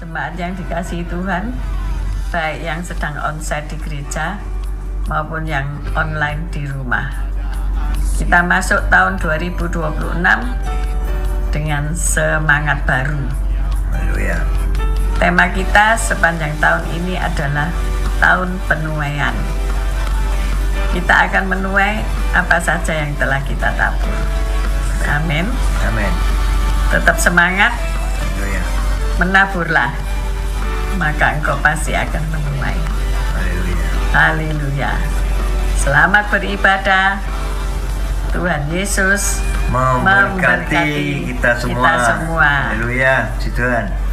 Jemaat yang dikasihi Tuhan, baik yang sedang onsite di gereja maupun yang online di rumah. Kita masuk tahun 2026 dengan semangat baru. Haleluya. Tema kita sepanjang tahun ini adalah tahun penuaian. Kita akan menuai apa saja yang telah kita tabur. Amin. Amin. Tetap semangat, Haleluya. menaburlah, maka engkau pasti akan menuai. Haleluya. Haleluya. Selamat beribadah. Tuhan Yesus Memberkati kita semua. Haleluya. Puji Tuhan.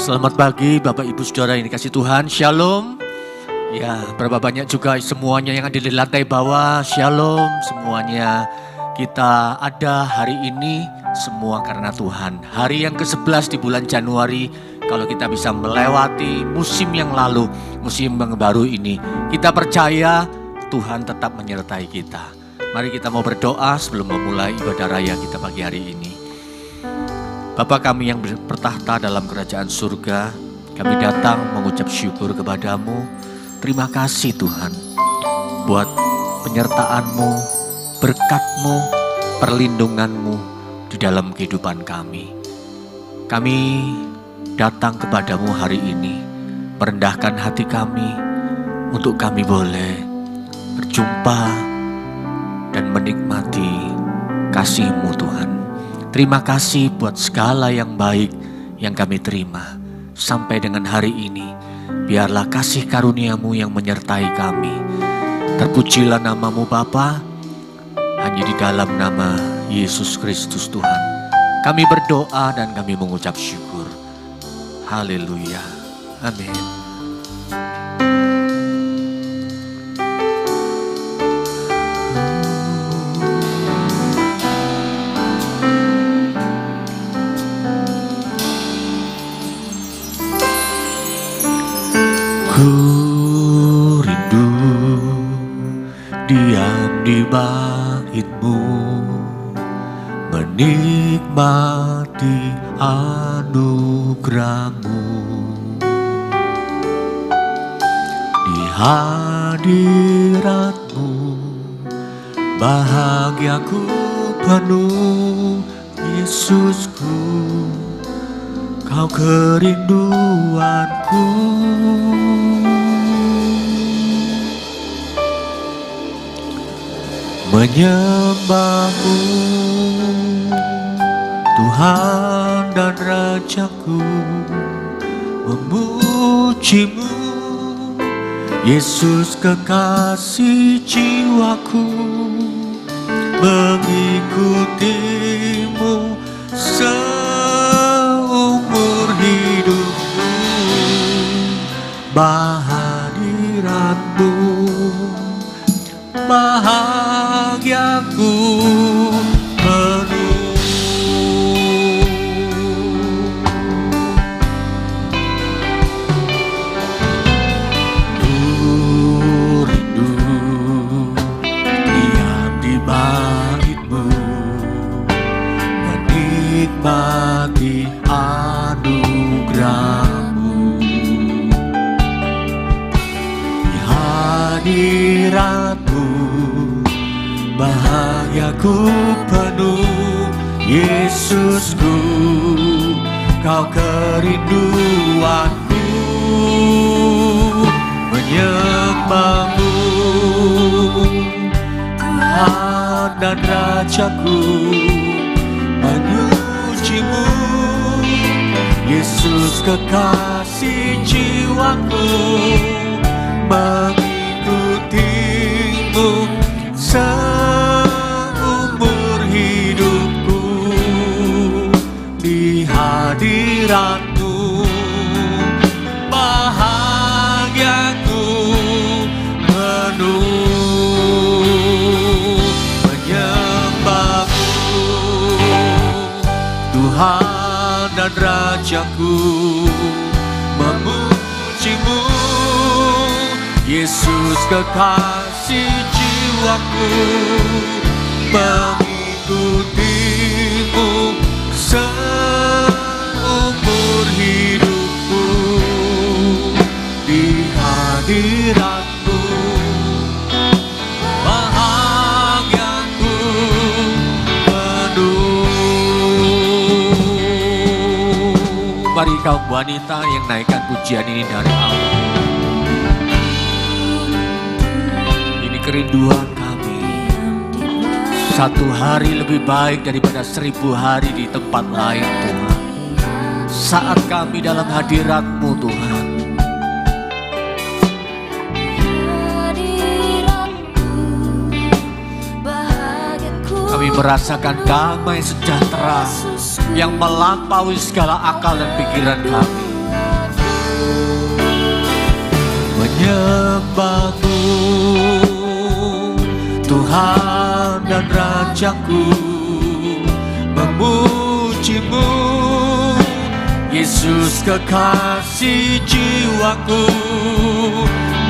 Selamat pagi Bapak Ibu Saudara yang dikasihi Tuhan, Shalom. Ya, berapa banyak juga semuanya yang ada di lantai bawah, Shalom semuanya. Kita ada hari ini semua karena Tuhan. Hari yang ke-11 di bulan Januari, kalau kita bisa melewati musim yang lalu, musim yang baru ini, kita percaya Tuhan tetap menyertai kita. Mari kita mau berdoa sebelum memulai ibadah raya kita pagi hari ini. Bapa kami yang bertahta dalam kerajaan surga, kami datang mengucap syukur kepadamu. Terima kasih Tuhan buat penyertaan-Mu, berkat-Mu, perlindungan-Mu di dalam kehidupan kami. Kami datang kepadamu hari ini, merendahkan hati kami untuk kami boleh berjumpa dan menikmati kasih-Mu Tuhan. Terima kasih buat segala yang baik yang kami terima. Sampai dengan hari ini, biarlah kasih karunia-Mu yang menyertai kami. Terpujilah nama-Mu Bapa, hanya di dalam nama Yesus Kristus Tuhan. Kami berdoa dan kami mengucap syukur. Haleluya. Amin. Ku rindu diam di bait-Mu, menikmati anugerah-Mu. Di hadirat-Mu bahagiaku penuh, Yesusku, Kau kerinduanku. Menyembah-Mu Tuhan dan Rajaku, memuji-Mu Yesus kekasih jiwaku, mengikuti-Mu seumur hidupku. Hadirat-Mu bahagiaku penuh. Ku rindu diam di bait-Mu, menikmati anugerah-Mu. Di hadirat-Mu bahagiaku penuh, Yesusku, Kau kerinduanku. Menyembah-Mu Tuhan dan Rajaku, memuji-Mu Yesus kekasih jiwaku, mengikuti seumur hidupku di hadirat-Mu. Bahagiaku penuh menyembah-Mu, Tuhan dan Rajaku, memuji-Mu, Yesus kekasih jiwaku, mengikuti-Mu seumur hidupku di hadirat-Mu. Bahagiaku penuh. Mari kaum wanita yang naikkan pujian ini dari Allah. Ini kerinduan kami. Satu hari lebih baik daripada 1000 hari di tempat lain, Tuhan. Saat kami dalam hadirat-Mu, Tuhan, kami merasakan damai sejahtera yang melampaui segala akal dan pikiran kami. Menyembah-Mu, Tuhan dan Rajaku, memuji-Mu, Yesus kekasih jiwaku,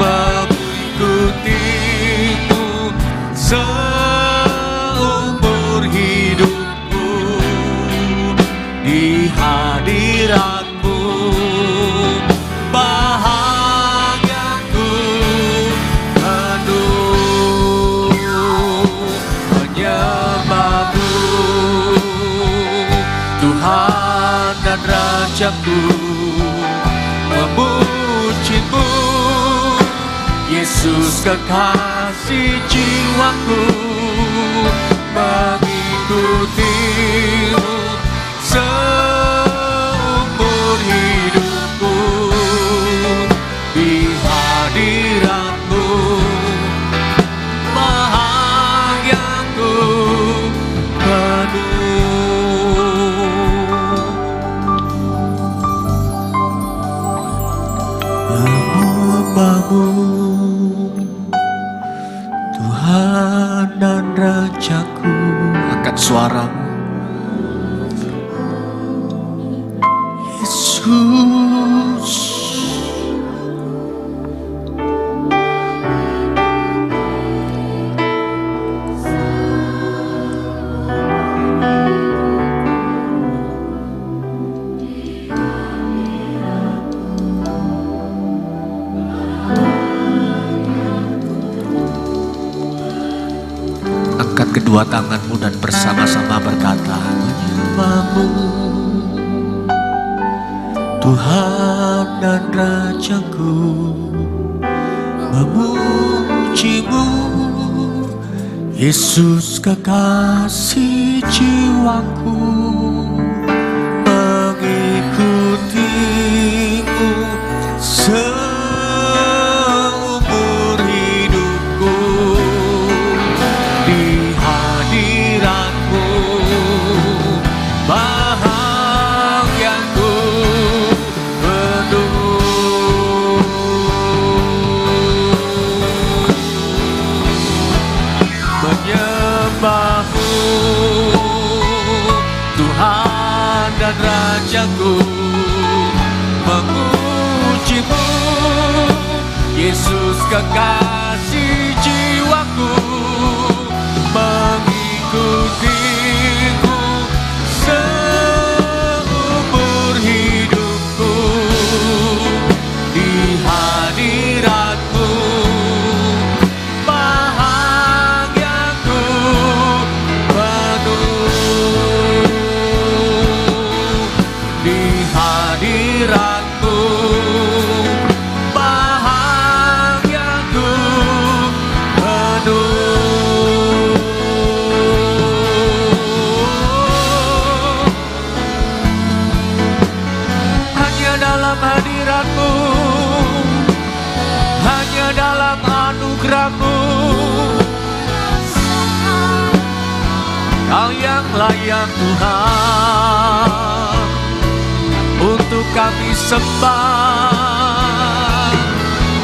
mengikuti-Mu seumur hidupku di hadirat-Mu. Bahagiaku penuh menyembah-Mu, Tuhan dan Rajaku, memuji-Mu, Yesus kekasih jiwaku, mengikuti-Mu seumur hidupku di hadirat-Mu. Bahagiaku menyembah-Mu, Tuhan dan Rajaku. Angkat suaramu. Yesus, angkat kedua tanganmu dan bersama-sama berkata, menyembah-Mu, Tuhan dan Rajaku, memuji-Mu, Yesus kekasih jiwaku, mengikuti-Mu seumur hidupku di hadirat-Mu. Bahagiaku penuh menyembah-Mu, Tuhan dan Rajaku, memuji-Mu, Yesus kekasih jiwaku, mengikuti-Mu seumur hidupku di hadirat-Mu. Bahagiaku penuh di hadirat-Mu. Bahagiaku penuh. Hanya dalam hadirat-Mu, hanya dalam anugerah-Mu, Kau yang layak Tuhan untuk kami sembah,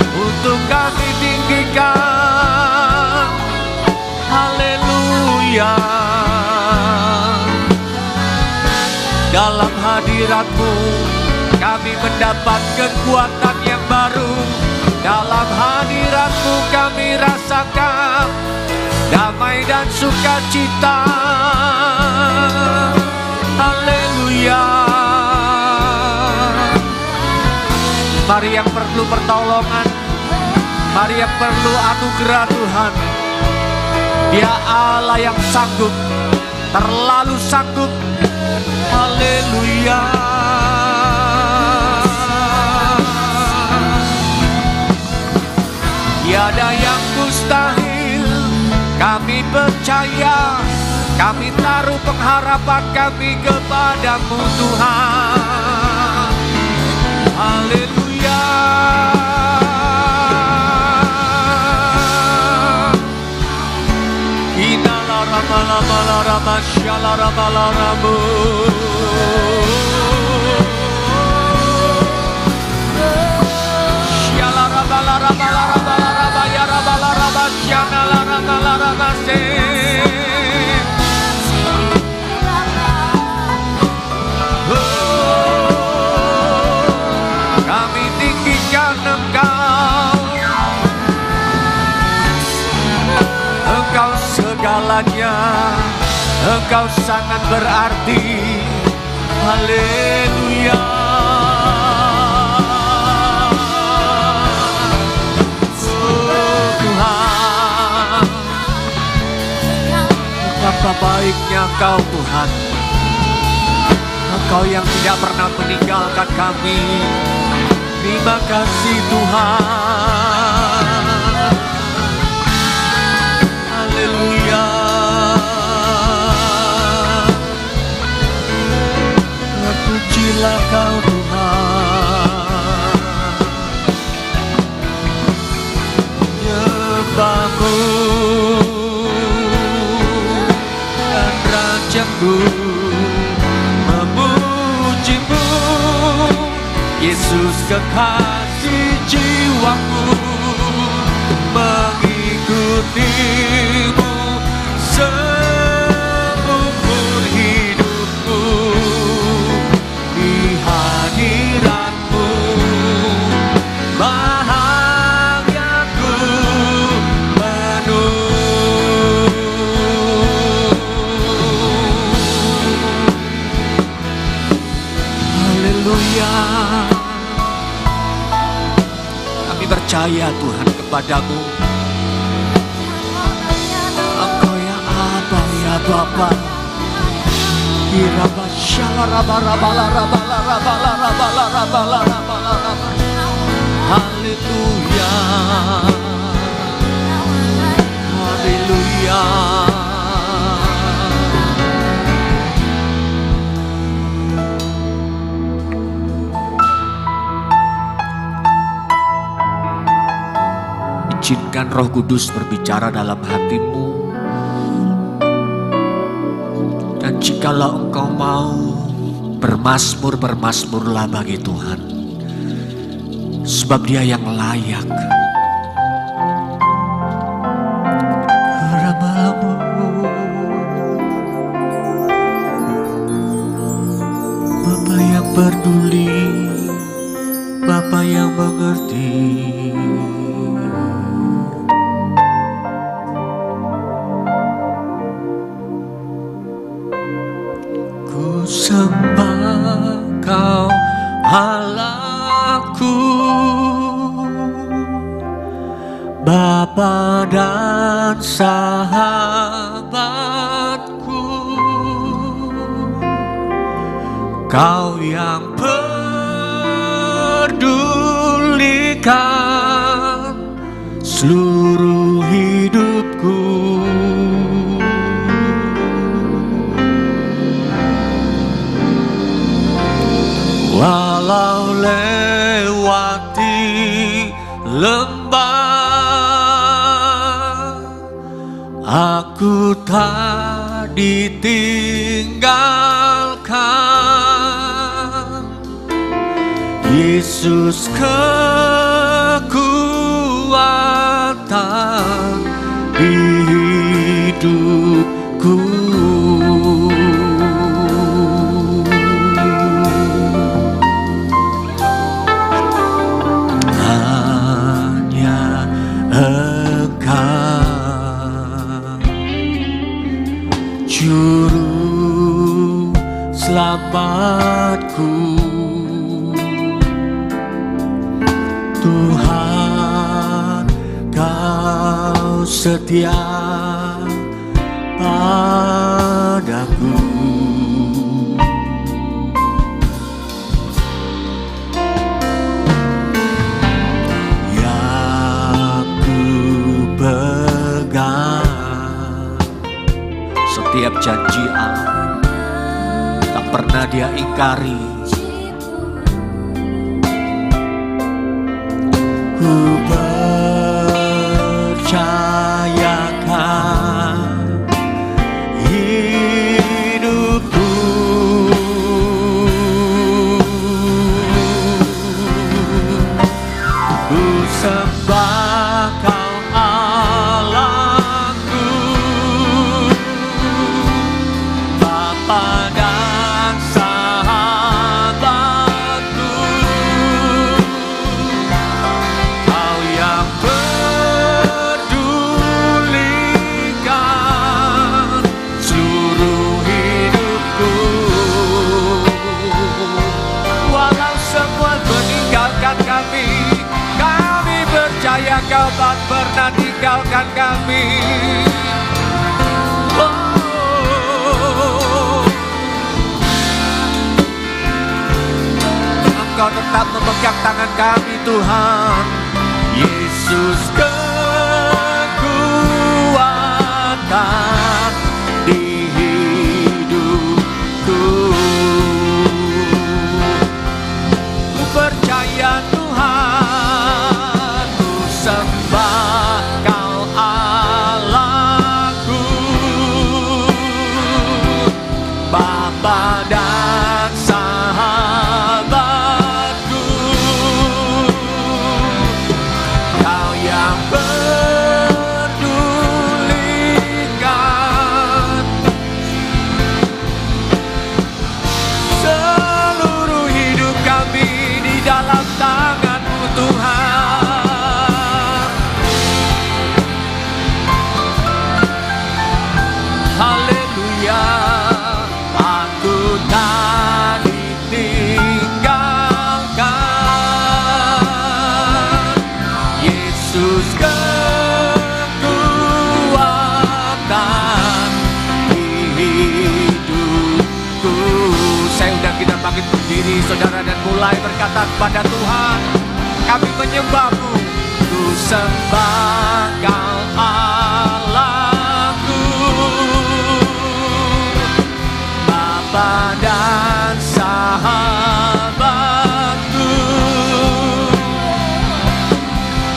untuk kami tinggikan. Haleluya. Dalam hadirat-Mu kami mendapat kekuatan yang baru. Dalam hadirat-Mu kami rasakan damai dan sukacita. Haleluya. Mari yang perlu pertolongan, mari yang perlu anugerah Tuhan. Dia Allah yang sanggup, terlalu sanggup. Haleluya. Tiada yang mustahil, kami percaya, kami taruh pengharapan kami kepadamu Tuhan. Haleluya. Kami tinggikan Engkau, Engkau segalanya, Engkau sangat berarti. Haleluya. Oh Tuhan, betapa baiknya Engkau Tuhan. Engkau yang tidak pernah meninggalkan kami. Terima kasih Tuhan. Haleluya. Terpujilah Kau Tuhan. Nyembah-Mu dan Raja-Mu, memuji-Mu Yesus kekasih jiwaku, mengikutimu seumur hidupku. Di hadirat-Mu bahagiaku penuh. Haleluya. Kami percaya Tuhan kepadamu. Engkau yang Aba, ya Bapa. Haleluya. Haleluya. Izinkan Roh Kudus berbicara dalam hatimu. Dan jikalau engkau mau bermazmur, bermazmurlah bagi Tuhan. Sebab Dia yang layak. Bapa yang peduli, Bapa yang mengerti. Sembah Kau Allahku, Bapa dan sahabatku. Kau yang pedulikan seluruh hidupku. Walau lewati lembah, aku tak ditinggalkan. Yesus kekuatan di hidupku. Hanya Engkau juru selamatku, Tuhan, Kau setia padaku. Yang ku pegang setiap janji Allah, tak pernah Dia ingkari. Ku percayakan hidupku, ku sembah Kau Allahku, Bapa dan sahabatku. Kau yang pedulikan seluruh hidupku. Walau semua meninggalkan kami, kami percaya Kau tak pernah tinggalkan kami. Engkau tetap memegang tangan kami, Tuhan. Yesus kekuatan di hidupku. Ku percaya Tuhan, ku sembah Kau Allahku, Bapa dan sahabatku. Kau yang pedulikan seluruh hidup kami di dalam tangan-Mu, Tuhan. Haleluya, aku tak ditinggalkan. Yesus kekuatan di hidupku. Saya undang kita bangkit berdiri, saudara, dan mulai berkata kepada Tuhan, kami menyembah-Mu. Ku sembah Kau Allahku, Bapa dan sahabatku.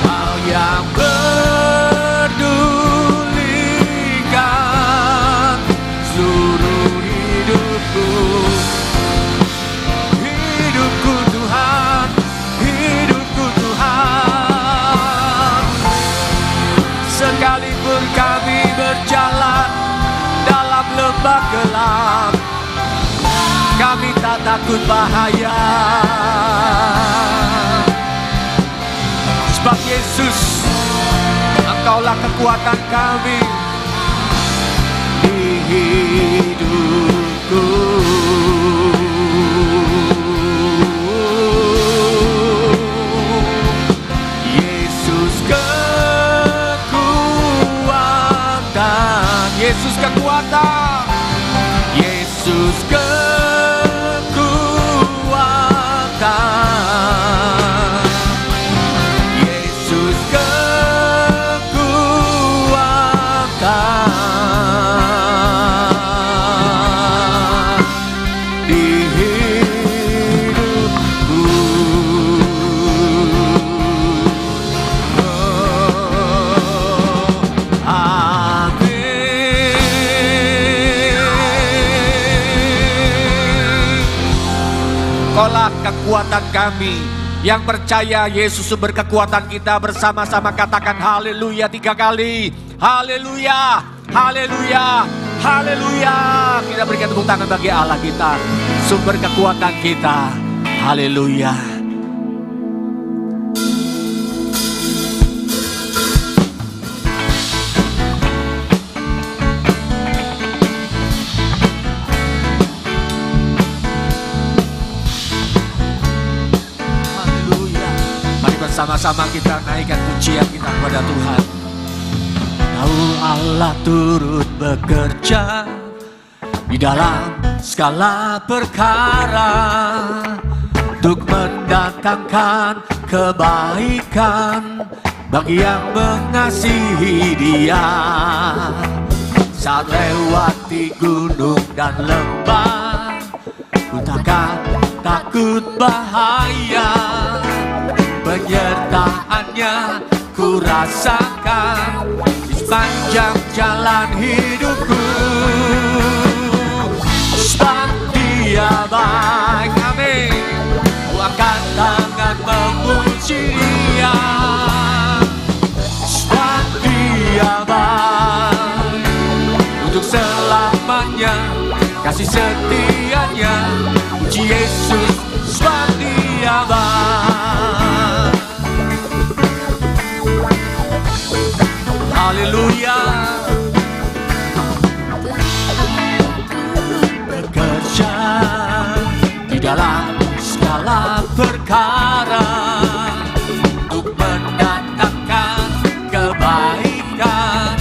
Kau yang pedulikan seluruh hidupku. Hidupku Tuhan, hidupku Tuhan. Sekalipun kami berjalan dalam lembah gelap, kami tak takut bahaya. Sebab Yesus, Engkaulah kekuatan kami di hidupku. Yesus kekuatan, Yesus kekuatan, Yesus kekuatan, Yesus kekuatan. Engkaulah kekuatan kami. Yang percaya Yesus sumber kekuatan kita, bersama-sama katakan haleluya 3 kali. Haleluya, haleluya, haleluya. Kita berikan tepuk tangan bagi Allah kita, sumber kekuatan kita. Haleluya. Sama-sama kita naikkan pujian kita kepada Tuhan. Kau Allah turut bekerja di dalam segala perkara untuk mendatangkan kebaikan bagi yang mengasihi Dia. Saat lewati gunung dan lembah, ku takkan takut bahaya. Penyertaannya ku rasakan di sepanjang jalan hidupku. Sebab Dia baik, amin. Ku angkat tangan memuji Dia. Sebab Dia baik, untuk selamanya kasih setianya. Puji Yesus, sebab Dia baik. Haleluya. Bekerja di dalam segala perkara untuk mendatangkan kebaikan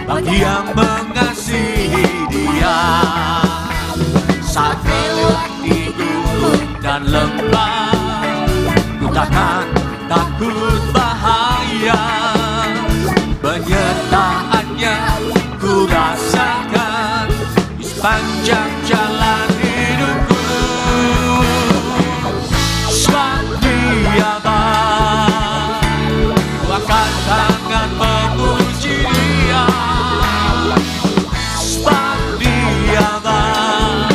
bagi yang mengasihi Dia. Saat melewati gunung dan lembah, ku takkan takut bahaya. Penyertaannya ku rasakan di sepanjang jalan hidupku. Sebab Dia baik, ku angkat tangan memuji Dia. Sebab Dia baik,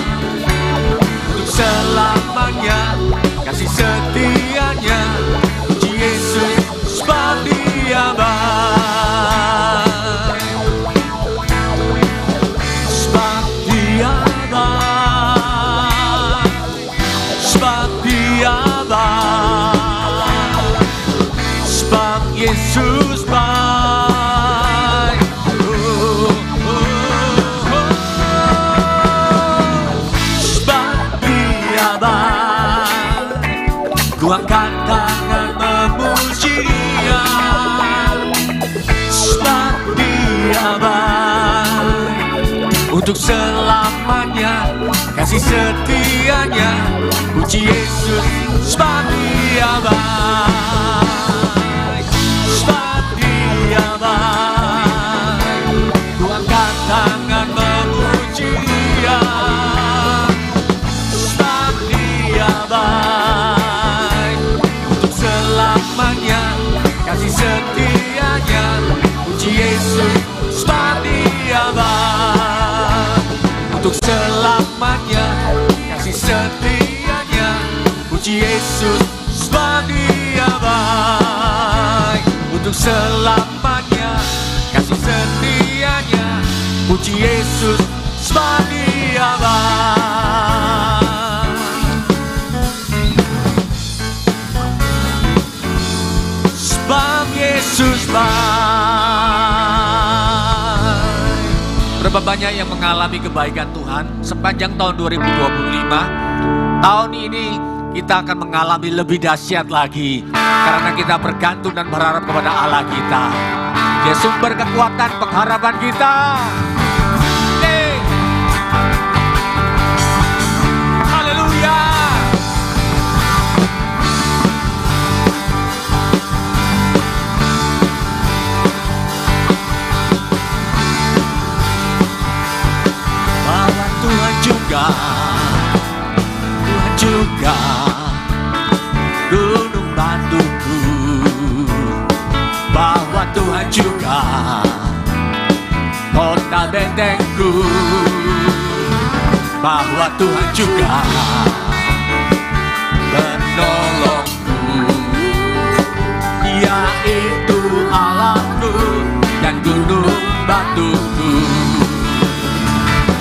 untuk selamanya kasih setianya. Puji Yesus, sebab Dia baik. Yesus baik. Sebab Dia baik, ku angkat tangan memuji Dia. Sebab Dia baik, untuk selamanya kasih setianya. Puji Yesus, sebab Dia baik. Dia baik, ku angkat tangan memuji Dia. Sebab Dia baik, untuk selamanya kasih setianya. Puji Yesus, sebab Dia baik, untuk selamanya kasih setianya. Puji Yesus, sebab Dia baik, untuk selamanya kasih setianya. Puji Yesus, sebab Dia baik. Sebab Yesus baik. Berapa banyak yang mengalami kebaikan Tuhan sepanjang tahun 2025. Tahun ini kita akan mengalami lebih dahsyat lagi, karena kita bergantung dan berharap kepada Allah kita. Dia sumber kekuatan pengharapan kita. Haleluya. Bahwa Tuhan juga gunung batuku, bahwa Tuhan juga kota bentengku, bahwa Tuhan juga penolongku, yaitu Allahku dan gunung batuku.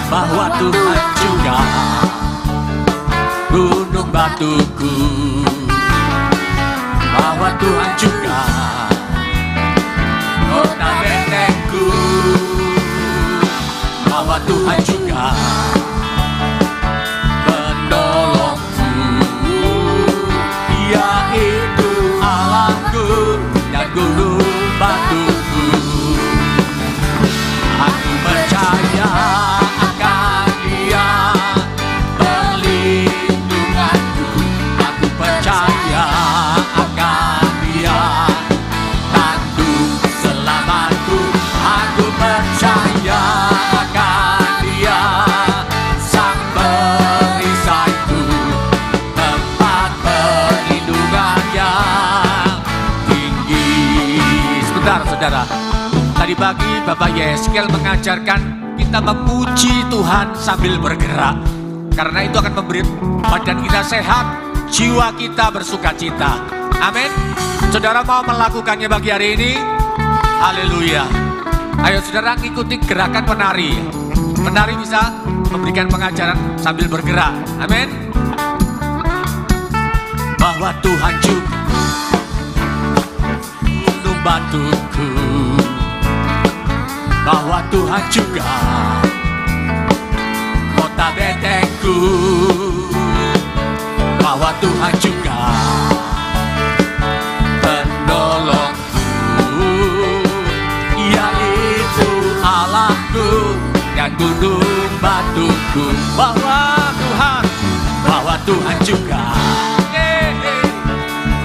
Bahwa Tuhan juga gunung batuku, bahwa Tuhan juga kota bentengku, bahwa Tuhan juga penolongku, yaitu Allahku dan gunung batuku. Aku percaya akan Dia perlindunganku, aku percaya akan Dia tanduk selamatku, aku percaya akan Dia sang perisaiku, tempat perlindungan yang tinggi. Sebentar saudara, tadi pagi Bapak Yeskel mengajarkan kita memuji Tuhan sambil bergerak, karena itu akan memberi badan kita sehat, jiwa kita bersuka cita. Amin. Saudara mau melakukannya pagi hari ini? Haleluya. Ayo saudara ikuti gerakan penari. Penari bisa memberikan pengajaran sambil bergerak. Amin. Bahwa Tuhan juga gunung batuku, bahwa Tuhan juga kota bentengku, bahwa Tuhan juga penolongku, yaitu Allahku dan gunung batuku. Bahwa Tuhan juga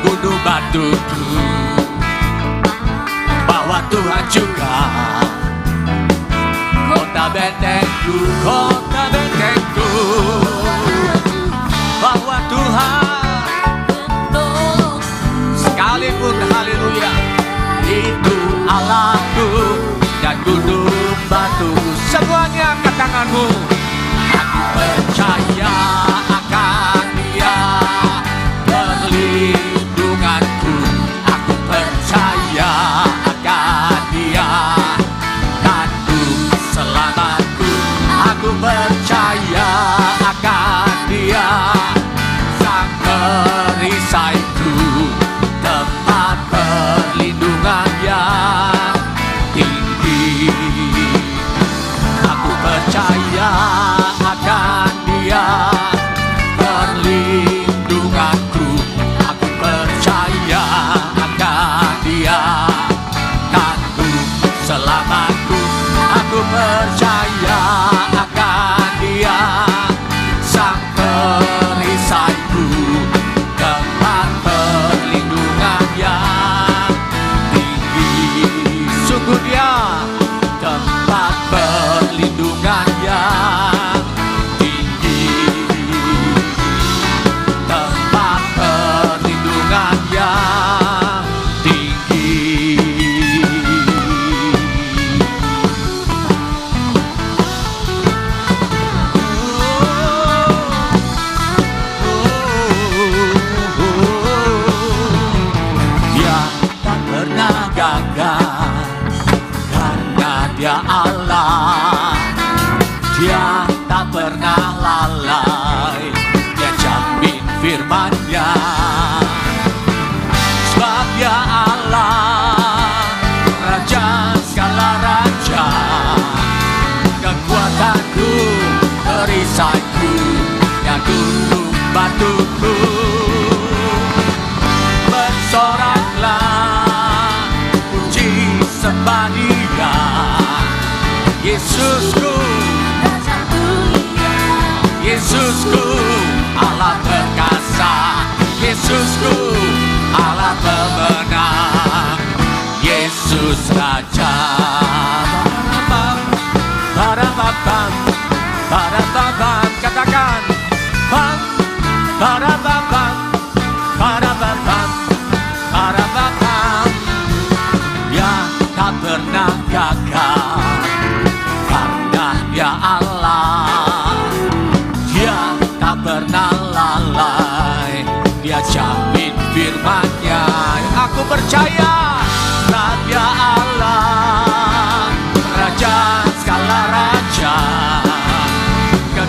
gunung batuku, bahwa Tuhan juga kota bentengku, kota bentengku, bahwa Tuhan sekalipun haleluya itu Allahku dan gunung batuku. Semuanya angkat tanganmu. Aku percaya akan Dia perlindunganku, aku percaya akan Dia selamatku, aku percaya akan Dia sang perisaiku, tempat perlindungan yang tinggi. Aku percaya akan Dia perlindunganku, aku percaya akan Dia tanduk selamatku, aku percaya akan Dia sang perisaiku, tempat perlindungan yang tinggi. Sungguh Dia tempat perlindungan yang tinggi, tempat perlindungan yang tinggi. Dia tak pernah gagal, karena Dia Allah. Dia tak pernah lalai, Dia jamin firman-Nya. Sebab Dia Allah, Raja segala raja, kekuatanku, perisaiku, yang gunung batuku. Bersoraklah, puji sembah Dia, Yesusku, Yesusku, Allah perkasa, Yesusku, Allah pemenang, Yesus Raja. Barabam, barabam, katakan, bam, barabam, barabam, barabam. Dia tak pernah gagal, karena Dia Allah. Dia tak pernah lalai, Dia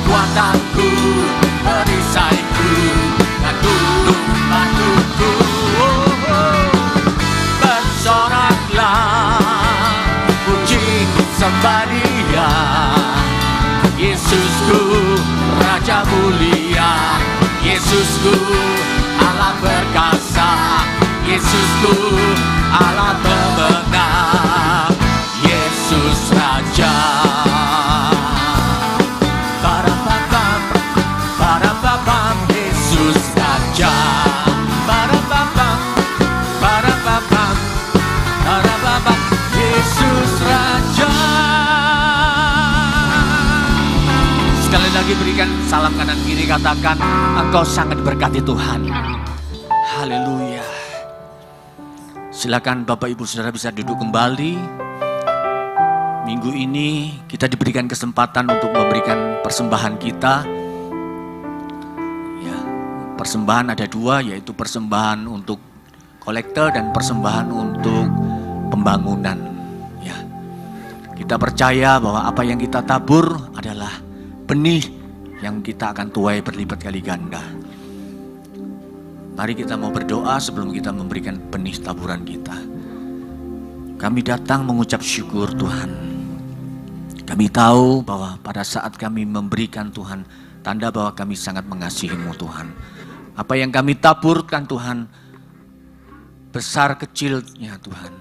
kekuatanku, perisaiku, dan gunung batuku. Bersoraklah, puji sembah Dia, Yesusku Raja mulia, Yesusku Allah perkasa, Yesusku Allah pemenang, Yesus Raja. Barababam, barababam, Yesus Raja. Barababam, barababam, barababam, Yesus Raja. Sekali lagi berikan salam kanan kiri, katakan engkau sangat diberkati Tuhan. Haleluya. Silakan Bapak Ibu Saudara bisa duduk kembali. Minggu ini kita diberikan kesempatan untuk memberikan persembahan kita. Ya, persembahan ada dua, yaitu persembahan untuk kolektor dan persembahan untuk pembangunan. Ya, kita percaya bahwa apa yang kita tabur adalah benih yang kita akan tuai berlipat kali ganda. Mari kita mau berdoa sebelum kita memberikan benih taburan kita. Kami datang mengucap syukur Tuhan. Kami tahu bahwa pada saat kami memberikan Tuhan, tanda bahwa kami sangat mengasihi-Mu Tuhan. Apa yang kami taburkan Tuhan, besar kecilnya Tuhan,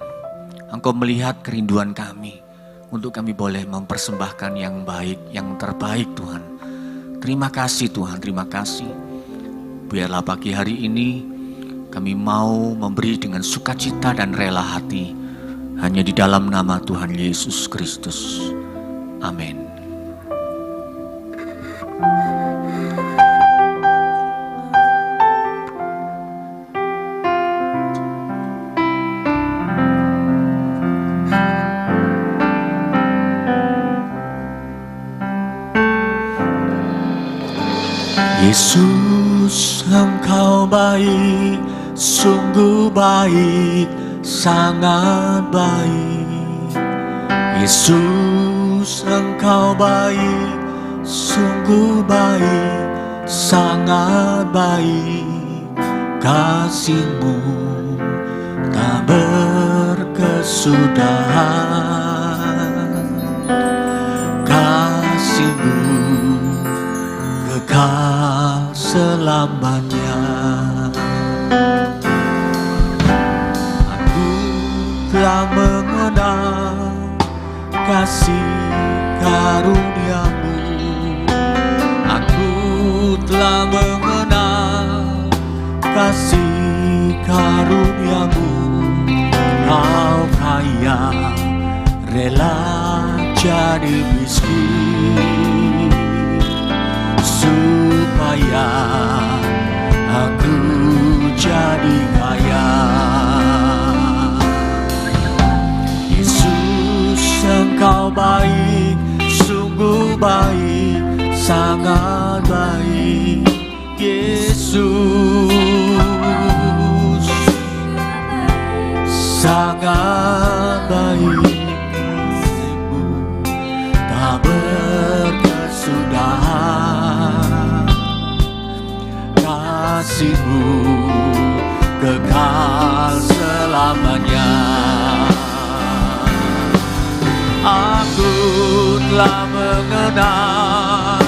Engkau melihat kerinduan kami untuk kami boleh mempersembahkan yang baik, yang terbaik Tuhan. Terima kasih Tuhan, terima kasih. Biarlah pagi hari ini kami mau memberi dengan sukacita dan rela hati, hanya di dalam nama Tuhan Yesus Kristus. Amin. Yesus, Engkau baik, sungguh baik, sangat baik. Yesus, Engkau baik, sungguh baik, sangat baik. Kasih-Mu tak berkesudahan, Kasih-Mu kekal selamanya. Aku telah mengenal kasih karunia-Mu. Aku telah mengenal kasih karunia-Mu. Kau kaya, rela jadi miskin, supaya aku jadi kaya. Yesus, Engkau baik, sungguh baik, sangat baik. Yesus, sangat baik. Kasih-Mu tak berkesudahan, kasih-Mu kekal selamanya. Aku telah mengenal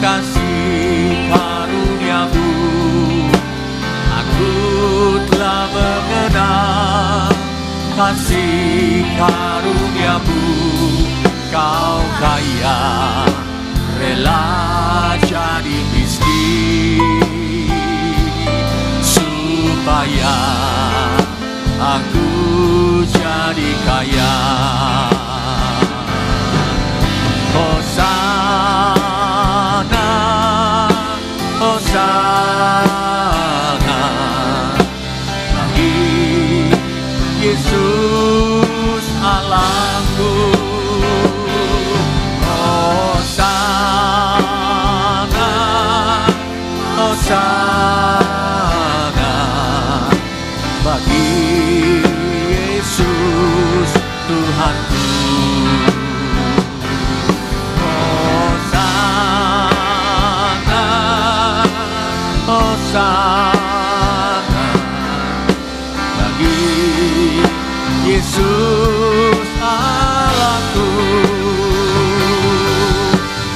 kasih karunia-Mu. Aku telah mengenal kasih karunia-Mu. Kau kaya, rela jadi miskin, supaya aku jadi kaya. Hosana, Hosana, bagi Yesus Allahku. Hosana, Hosana, bagi Yesus Tuhan. Hosana bagi Yesus Allahku.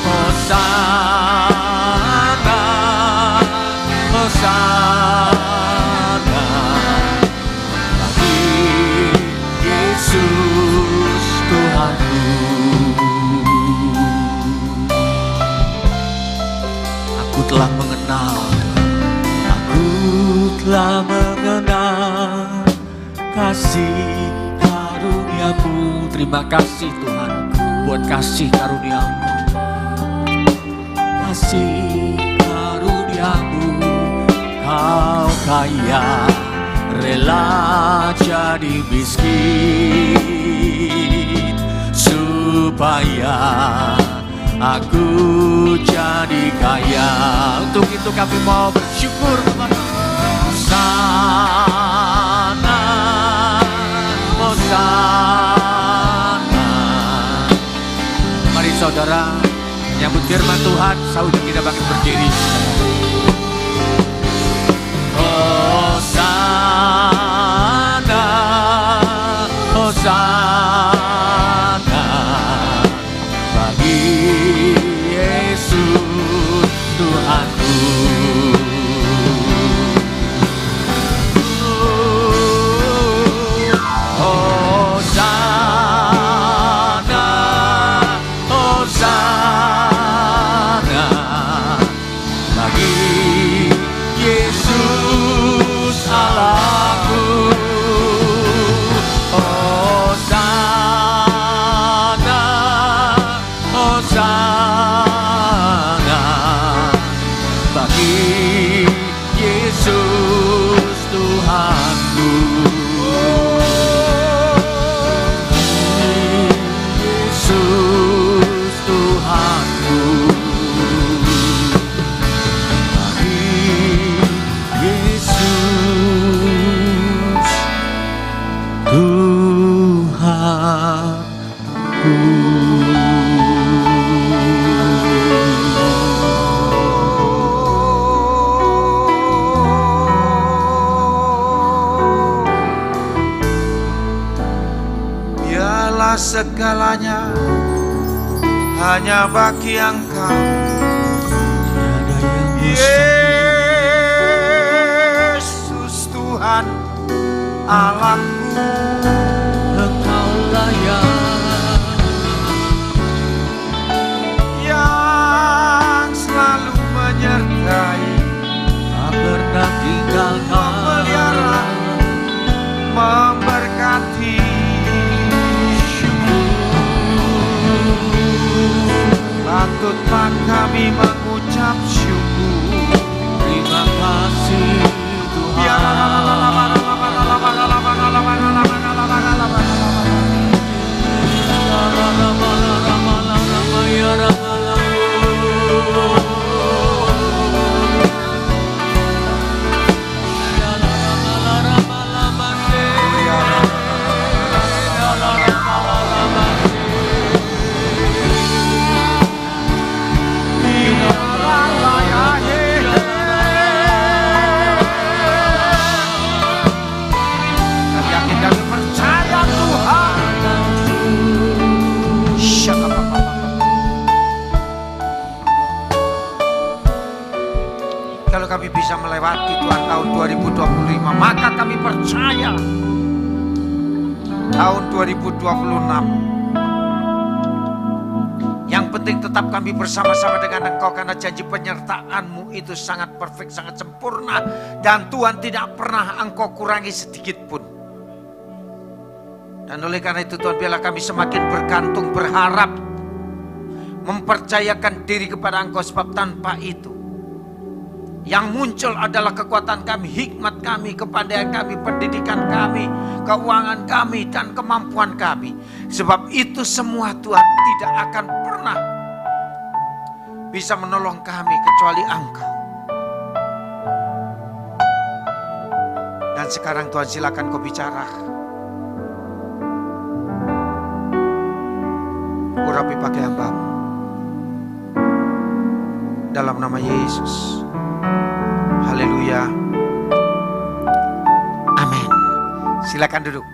Hosana, Hosana bagi Yesus Tuhanku. Aku telah mengenal, aku telah mengenal kasih karunia-Mu. Terima kasih Tuhan buat kasih karunia-Mu. Kasih karunia-Mu, Kau kaya, rela jadi miskin supaya aku jadi kaya. Untuk itu kami mau bersyukur kepada Hosana, Hosana. Mari saudara menyambut firman Tuhan, saudara kita bangkit berdiri. Hosana, Hosana bagi Yesus Tuhanku. Hosana, Hosana bagi Yesus Allahku. Hosana, Hosana bagi Yesus Tuhanku. Yesus Tuhanku. Biarlah segalanya hanya bagi Engkau, Yesus Tuhan Allahku. Engkau layak yang selalu menyertai, tak pernah tinggalkan, memelihara, memberkati. Patutlah kami mengucap syukur. terima kasih Tuhan. Kalau kami bisa melewati Tuhan tahun 2025, maka kami percaya tahun 2026. Yang penting tetap kami bersama-sama dengan Engkau, karena janji penyertaan-Mu itu sangat perfect, sangat sempurna, dan Tuhan tidak pernah Engkau kurangi sedikit pun. Dan oleh karena itu Tuhan, biarlah kami semakin bergantung, berharap, mempercayakan diri kepada Engkau, sebab tanpa itu yang muncul adalah kekuatan kami, hikmat kami, kepandaian kami, pendidikan kami, keuangan kami, dan kemampuan kami. Sebab itu semua Tuhan tidak akan pernah bisa menolong kami kecuali Engkau. Dan sekarang Tuhan, silakan Kau bicara. Urapi pakai hamba-Mu. Dalam nama Yesus. Haleluya. Haleluya. Amin. Silakan duduk.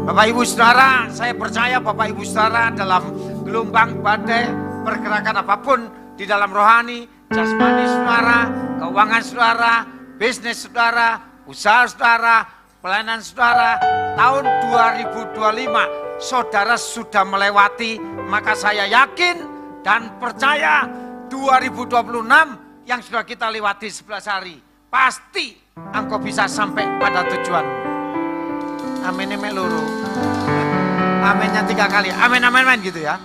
Bapak Ibu Saudara, saya percaya Bapak Ibu Saudara dalam gelombang badai pergerakan apapun di dalam rohani, jasmani saudara, keuangan saudara, bisnis saudara, usaha saudara, pelayanan saudara, tahun 2025 saudara sudah melewati, maka saya yakin dan percaya 2026 yang sudah kita lewati 11 hari, pasti engkau bisa sampai pada tujuan. Amin, amin luru. Aminnya 3 kali. Amin, amin, amin gitu ya.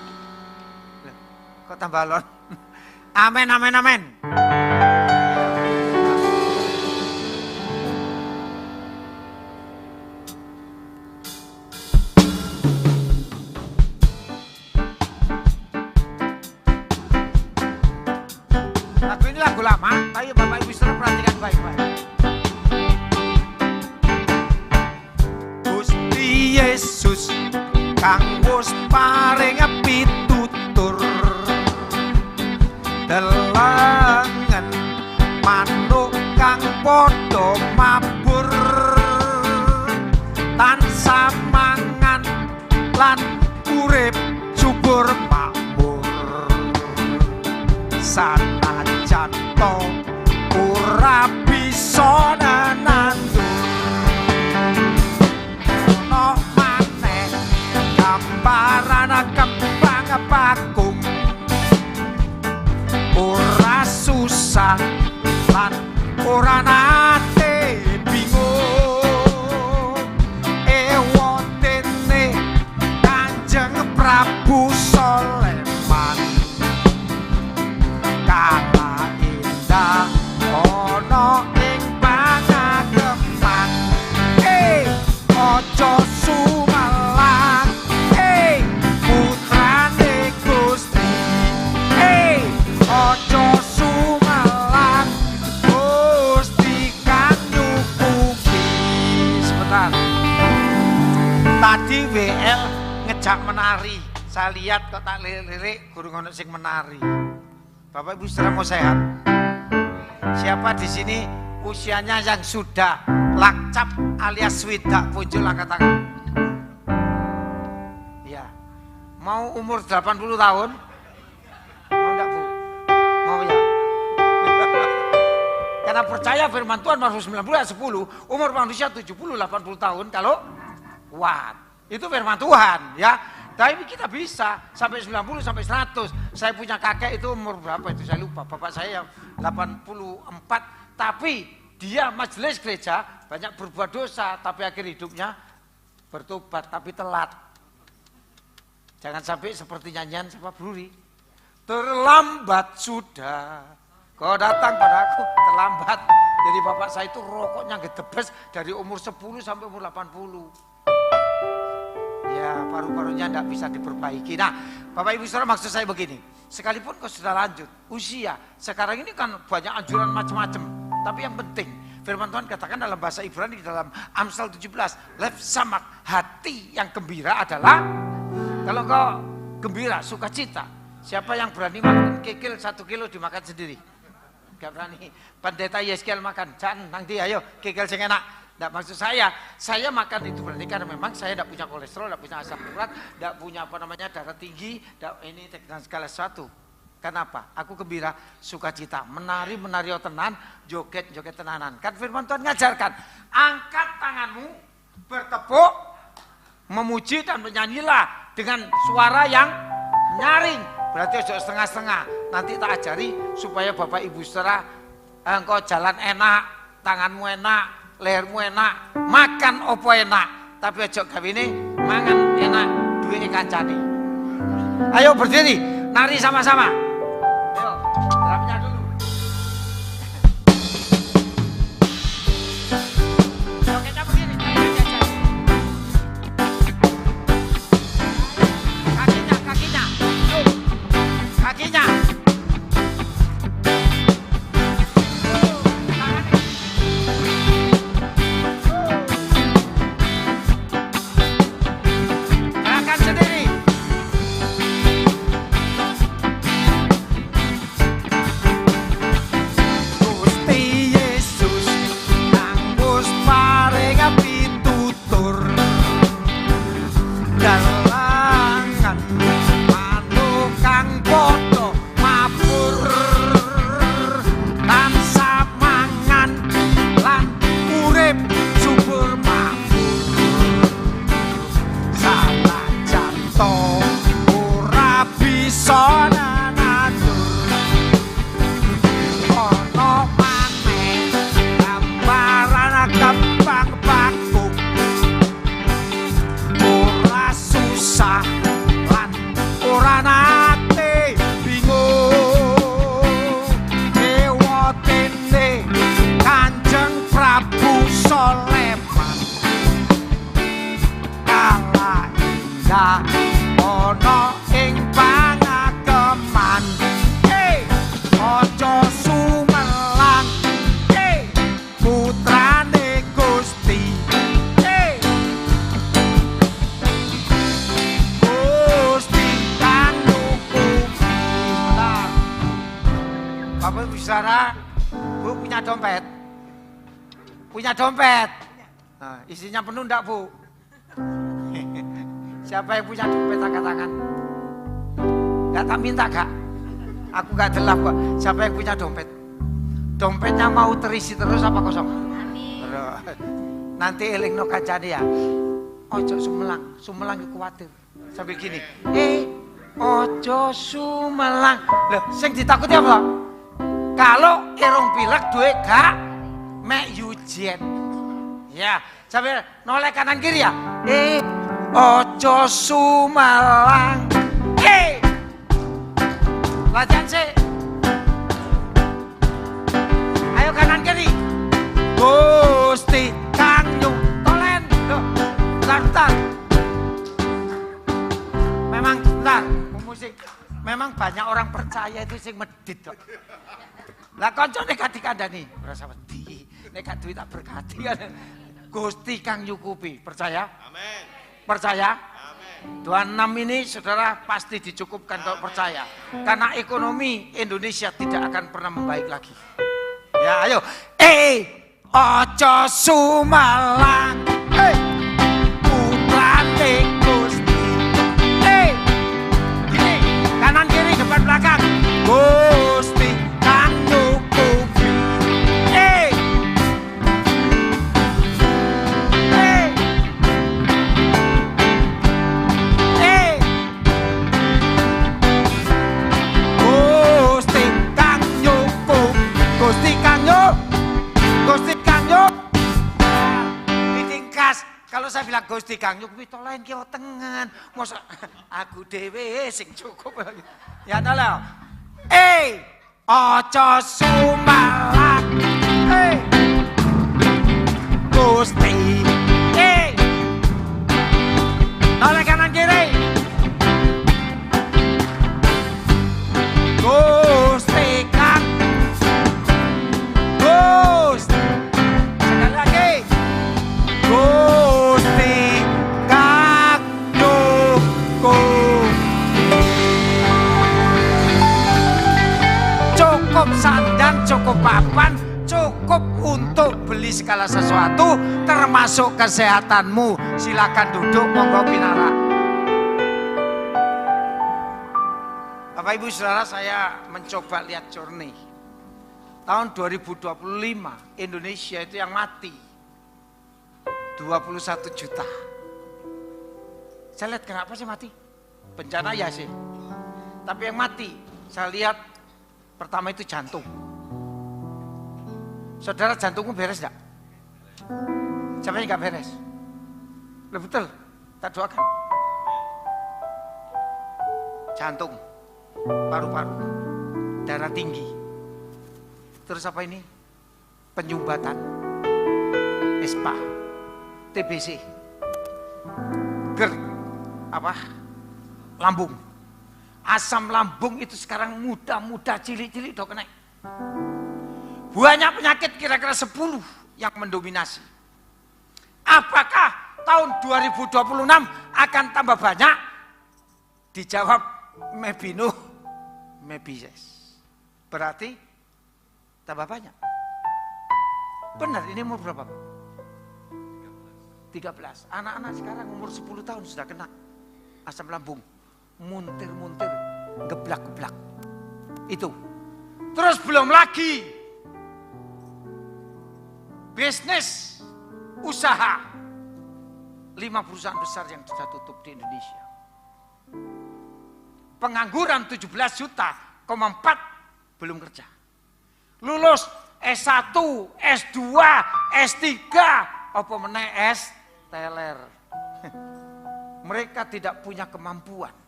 Kok tambah lon? Amin, amin, amin. Lagu ini lagu lama, tapi Bapak Ibu Saudara perhatikan baik-baik. Gusti Yesus kang wis paring pitutur delengen manuk kang padha mabur tansah mangan lan urip subur makmur sanajan to ora bisa nandur no maneh gambaran kembang bakung ora susah lan ora nate bingung ewotene Kanjeng Prabu Soleman kala indah ana ing pangageman aja sumelang putrane Gusti aja sumelang Gusti kang nyukupi. Sebentar, tadi WL ngejak menari, saya lihat kok tak lirik guru ngono sing menari. Bapak Ibu Saudara mau sehat? Siapa di sini usianya yang sudah lakcap alias swidak punjul angkat tangan? Ya. Mau umur 80 tahun? Mau enggak Bu? Mau ya? Karena percaya firman Tuhan Markus 9 ayat 10, umur manusia 70-80 tahun kalau kuat. Itu firman Tuhan ya. Tapi kita bisa sampai 90 sampai 100. Saya punya kakek itu umur berapa itu saya lupa. Bapak saya yang 84, tapi dia majelis gereja banyak berbuat dosa, tapi akhir hidupnya bertobat, tapi telat. Jangan sampai seperti nyanyian siapa Bruri. Terlambat sudah kau datang padaku, terlambat. Jadi bapak saya itu rokoknya gedebes dari umur 10 sampai umur 80. Ya paru-parunya tidak bisa diperbaiki. Nah Bapak Ibu Saudara, maksud saya begini, sekalipun kau sudah lanjut usia, sekarang ini kan banyak anjuran macam-macam, tapi yang penting firman Tuhan katakan dalam bahasa Ibrani dalam Amsal 17, lev samak, hati yang gembira adalah, kalau kau gembira, sukacita. Siapa yang berani makan kikil 1 kilo dimakan sendiri? Gak berani. Pendeta Yeskel makan, jangan nanti ayo kikil sing enak. Tidak, maksud saya makan itu berarti karena memang saya tidak punya kolesterol, tidak punya asam urat, tidak punya darah tinggi, ini dan segala sesuatu. Kenapa? Aku gembira, sukacita, menari tenan, joget tenanan. Kan firman Tuhan ngajarkan, angkat tanganmu, bertepuk, memuji dan menyanyilah dengan suara yang nyaring. Berarti setengah-setengah. Nanti tak ajari supaya Bapak Ibu Saudara engkau jalan enak, tanganmu enak, lehermu enak, makan opo enak, tapi ojo gawene mangan enak duwe kancane. Ayo berdiri, nari sama-sama. Ayo, drumnya dulu. Jogetnya begini, kakinya, kakinya. Indah ana ing pangakeman. Aja sumelang putrane Gusti. Gusti kang nyukupi. Bapak Ibu Saudara, Bu punya dompet? Punya dompet? Nah, isinya penuh enggak, Bu? Siapa yang punya dompet angkat tangan? Enggak tak minta, Kak. Aku enggak delap kok. Siapa yang punya dompet? Dompetnya mau terisi terus apa kosong? Amin. Nanti elingno kancane ya. Ojo sumelang, sumelang iku kuwatir. Sambil gini. Ojo sumelang. Loh, sing ditakuti apa? Kalau irung pilek duwe gak mek yujen. Ya, sambil noleh kanan kiri ya. Ojo sumelang. Latihan sih. Ayo kanan kiri. Gusti kang nyutolen. Loh, bentar. Memang bentar, musik. Memang banyak orang percaya itu sing medit kok. Lah koncone gak dikandani, rasa wedi. Nek gak duit tak berkati kan. Gusti kang nyukupi, percaya? Amin. Percaya? Amin. 26 ini saudara pasti dicukupkan kalau percaya. Karena ekonomi Indonesia tidak akan pernah membaik lagi. Ya, ayo. Ojo sumelang. Putrane Gusti. Gini, kanan kiri depan belakang. Gusti kang nyukupi. Gusti kang nyuk. Ditingkas. Kalau saya bilang Gusti kang nyuk, wito lain ki tengen. Mosok aku dhewe sing cukup. Ya ta lho. Ojo sumelang. Gusti. Noleh kanan kiri. Gusti kang. Sekali lagi. Gusti kang nyukupi. Cukup sandang, cukup papan, cukup untuk beli segala sesuatu, termasuk kesehatanmu. Silakan duduk, monggo pinarak. Bapak Ibu Saudara, saya mencoba lihat journey. Tahun 2025 Indonesia itu yang mati 21 juta. Saya lihat kenapa sih mati? Bencana ya sih. Tapi yang mati saya lihat pertama itu jantung. Saudara, jantungmu beres enggak? Siapa yang enggak beres? Betul, tak doakan. Jantung, paru-paru, darah tinggi. Terus apa ini? Penyumbatan, ISPA, TBC, GERD, lambung. Asam lambung itu sekarang muda-muda, cilik-cilik udah kena. Banyak penyakit kira-kira 10 yang mendominasi. Apakah tahun 2026 akan tambah banyak? Dijawab maybe no, maybe yes. Berarti tambah banyak. Benar, ini umur berapa? 13. Anak-anak sekarang umur 10 tahun sudah kena asam lambung. Muntir-muntir, geblak-geblak. Itu. Terus belum lagi bisnis, usaha. 5 perusahaan besar yang sudah tutup di Indonesia. Pengangguran 17 juta, 4 belum kerja. Lulus S1, S2, S3, apa meneh S teler. Mereka tidak punya kemampuan.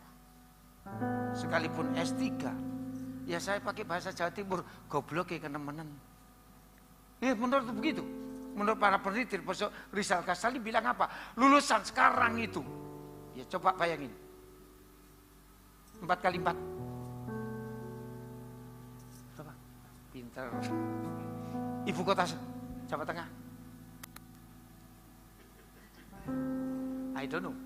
Sekalipun S3, ya saya pakai bahasa Jawa Timur, goblok ya kenemenen. Ya menurut begitu. Menurut para peneliti, Profesor Rizal Ghazali bilang apa? Lulusan sekarang itu Ya coba bayangin. 4 kali 4. Coba. Pinter. Ibu kota Jawa Tengah. I don't know.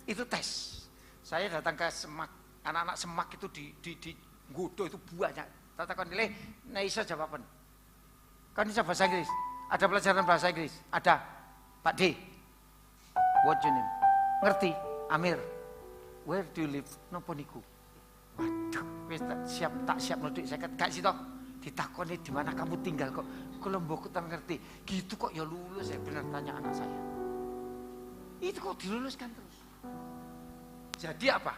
Itu tes. Saya datang ke Semak, anak-anak Semak itu di Godo itu banyak. Tata kon nilai, nah iso jawaban. Kan iso bahasa Inggris. Ada pelajaran bahasa Inggris. Ada. Pak D. What your name? Ngerti? Amir. Where do you live? Nopo niku. Waduh, wis tak siap nuduk saya gak sih toh. Ditakoni di mana kamu tinggal kok. Kalau mbok tak ngerti. Gitu kok ya lulus, saya benar tanya anak saya. Itu kok diluluskan terus. Jadi apa?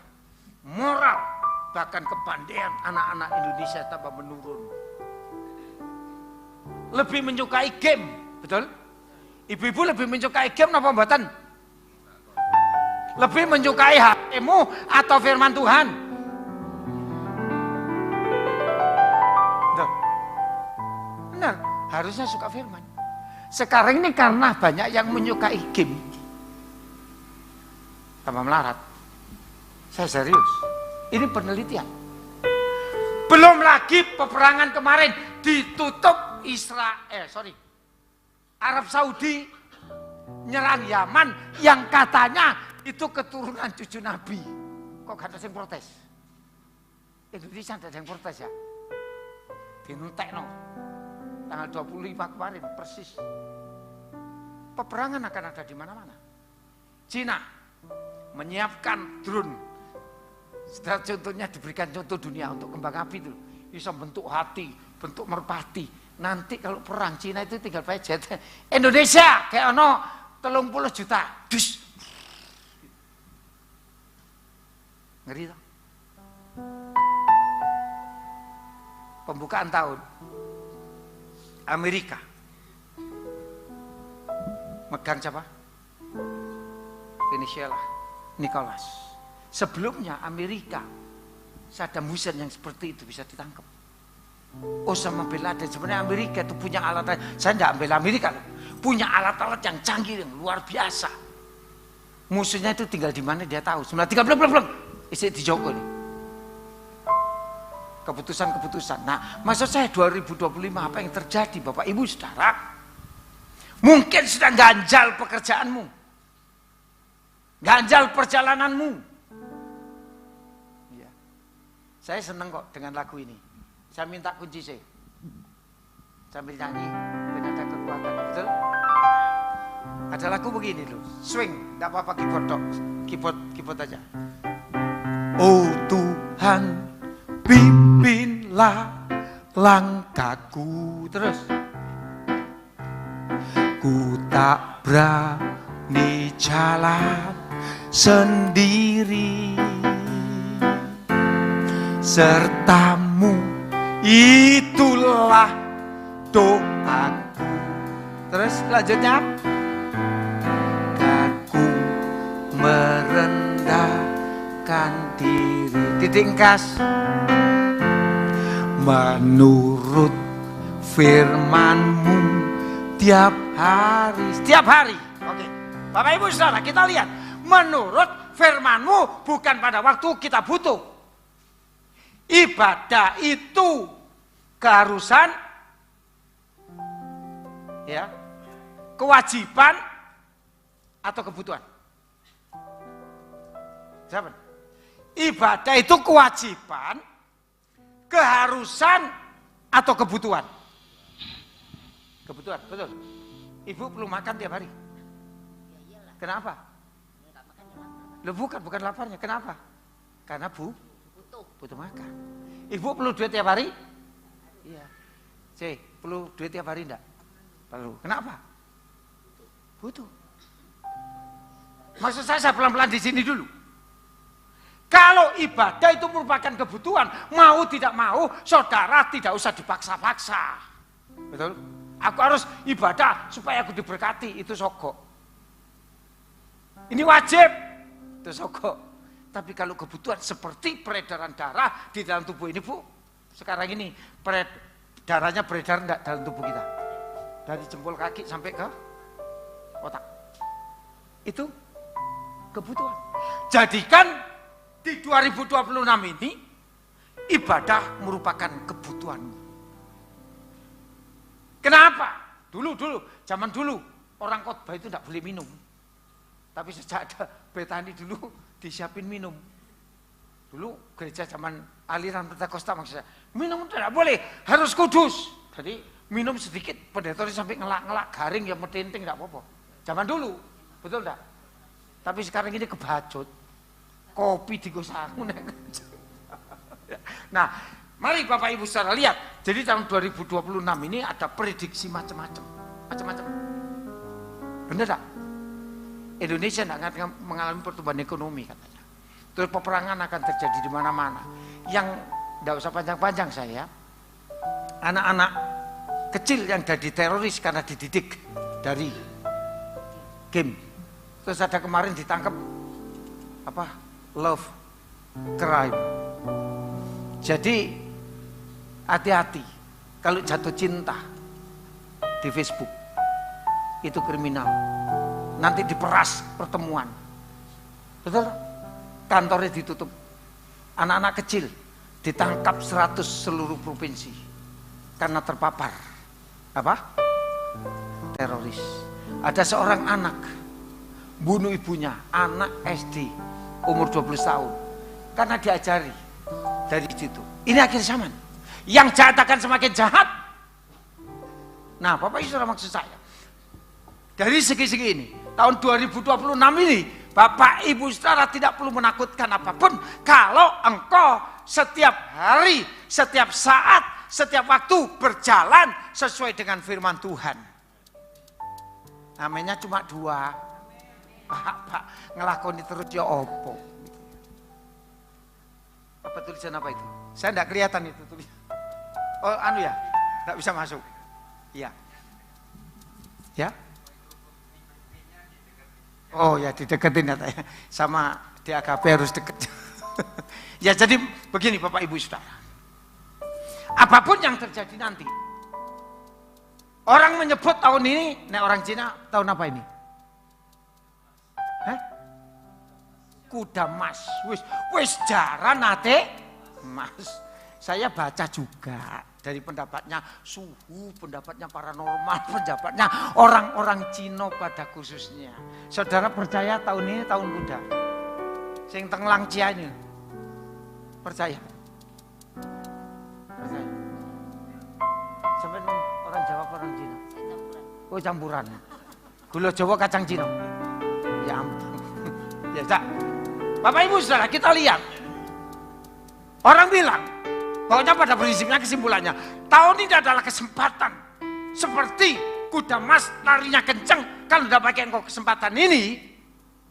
Moral bahkan kepandaian anak-anak Indonesia tambah menurun. Lebih menyukai game, betul? Ibu-ibu lebih menyukai game apa mboten? Lebih menyukai HP-mu atau firman Tuhan? Betul. Benar, harusnya suka firman. Sekarang ini karena banyak yang menyukai game, tambah melarat. Saya serius, ini penelitian. Belum lagi peperangan kemarin ditutup Arab Saudi nyerang Yaman yang katanya itu keturunan cucu Nabi. Kok gak ada yang protes? Indonesia ada yang protes ya? Dinentekno tanggal 25 kemarin persis. Peperangan akan ada di mana-mana. Cina menyiapkan drone. Setelah contohnya diberikan contoh dunia untuk kembang api itu bisa bentuk hati, bentuk merpati. Nanti kalau perang Cina itu tinggal pakai jet. Indonesia kayak ono 30 juta. Dus. Ngeri toh? Pembukaan tahun Amerika. Megang siapa? Venezuela, Nicholas. Sebelumnya Amerika, Saddam Hussein yang seperti itu bisa ditangkap. Osama bin Laden, sebenarnya Amerika itu punya alat, saya tidak ambil Amerika, punya alat-alat yang canggih, yang luar biasa. Musuhnya itu tinggal di mana dia tahu. 1930 isi di Joko nih. Keputusan-keputusan. Nah, maksud saya 2025 apa yang terjadi Bapak Ibu Saudara? Mungkin sudah ganjal pekerjaanmu, ganjal perjalananmu. Saya senang kok dengan lagu ini. Saya minta kunci saya. Sambil nyanyi dan ada kekuatan, betul? Ada lagu begini loh, swing, tidak apa-apa keyboard aja. Oh Tuhan, pimpinlah langkahku. Terus. Ku tak berani jalan sendiri. Sertamu itulah doaku. Terus selanjutnya, aku merendahkan diri. Titik kas. Menurut firman-Mu tiap hari. Setiap hari. Oke. Bapak Ibu Saudara, kita lihat. Menurut firman-Mu bukan pada waktu kita butuh. Ibadah itu keharusan, ya, kewajiban atau kebutuhan. Siapa? Ibadah itu kewajiban, keharusan atau kebutuhan. Kebutuhan, betul. Ibu perlu makan tiap hari. Kenapa? Loh, bukan laparnya. Kenapa? Karena butuh makan. Ibu perlu duit tiap hari? Iya. Perlu duit tiap hari enggak? Perlu. Kenapa? Butuh. Maksud saya pelan-pelan di sini dulu. Kalau ibadah itu merupakan kebutuhan, mau tidak mau, saudara tidak usah dipaksa-paksa. Betul? Aku harus ibadah supaya aku diberkati, itu sogok. Ini wajib, itu sogok. Tapi kalau kebutuhan seperti peredaran darah di dalam tubuh ini, Bu, sekarang ini darahnya beredar enggak dalam tubuh kita? Dari jempol kaki sampai ke otak. Itu kebutuhan. Jadikan di 2026 ini ibadah merupakan kebutuhan. Kenapa? Dulu, zaman dulu orang khotbah itu tidak boleh minum. Tapi sejak ada Betani dulu disiapin minum. Dulu gereja zaman aliran Pentakosta maksudnya, minum tidak boleh, harus kudus. Jadi minum sedikit, pendeta sampai ngelak-ngelak, garing yang metinting tidak apa-apa. Zaman dulu, betul tidak? Tapi sekarang ini kebacut, kopi digosangu. Nah, mari Bapak Ibu saudara lihat. Jadi tahun 2026 ini ada prediksi macam-macam. Benar tak? Indonesia tidak mengalami pertumbuhan ekonomi katanya. Terus peperangan akan terjadi di mana-mana. Yang tidak usah panjang-panjang saya, anak-anak kecil yang jadi teroris karena dididik dari game. Terus ada kemarin ditangkap love crime. Jadi hati-hati kalau jatuh cinta di Facebook itu kriminal. Nanti diperas pertemuan. Betul? Kantornya ditutup. Anak-anak kecil ditangkap 100 seluruh provinsi karena terpapar teroris. Ada seorang anak bunuh ibunya, anak SD umur 12 tahun karena diajari dari situ. Ini akhir zaman. Yang jahat akan semakin jahat. Nah, Bapak Ibu Saudara, maksud saya dari segi-segi ini, tahun 2026 ini, Bapak Ibu Saudara tidak perlu menakutkan apapun kalau engkau setiap hari, setiap saat, setiap waktu berjalan sesuai dengan firman Tuhan. Namanya cuma 2. Pak, ngelakoni terus ya opo. Apa tulisan apa itu? Saya enggak kelihatan itu tulisan. Oh, ya, enggak bisa masuk. Iya. Ya. Oh ya, dideketin katanya. Sama di AKP harus deket. Ya, jadi begini Bapak Ibu Saudara. Apapun yang terjadi nanti. Orang menyebut tahun ini, orang Cina tahun apa ini? Kuda mas, wis jaran nate mas. Saya baca juga dari pendapatnya suhu, pendapatnya paranormal, pendapatnya orang-orang Cina pada khususnya. Saudara percaya tahun ini tahun kuda? Sing tenglang cia ini, percaya? Percaya? Sampai orang Jawa orang Cina? Oh campuran. Gula Jawa kacang Cina. Ya ampun. Ya tak. Bapak Ibu Saudara, kita lihat. Orang bilang, pokoknya pada prinsipnya kesimpulannya, tahun ini adalah kesempatan. Seperti kuda mas larinya kencang, kalau udah pakai engkau kesempatan ini,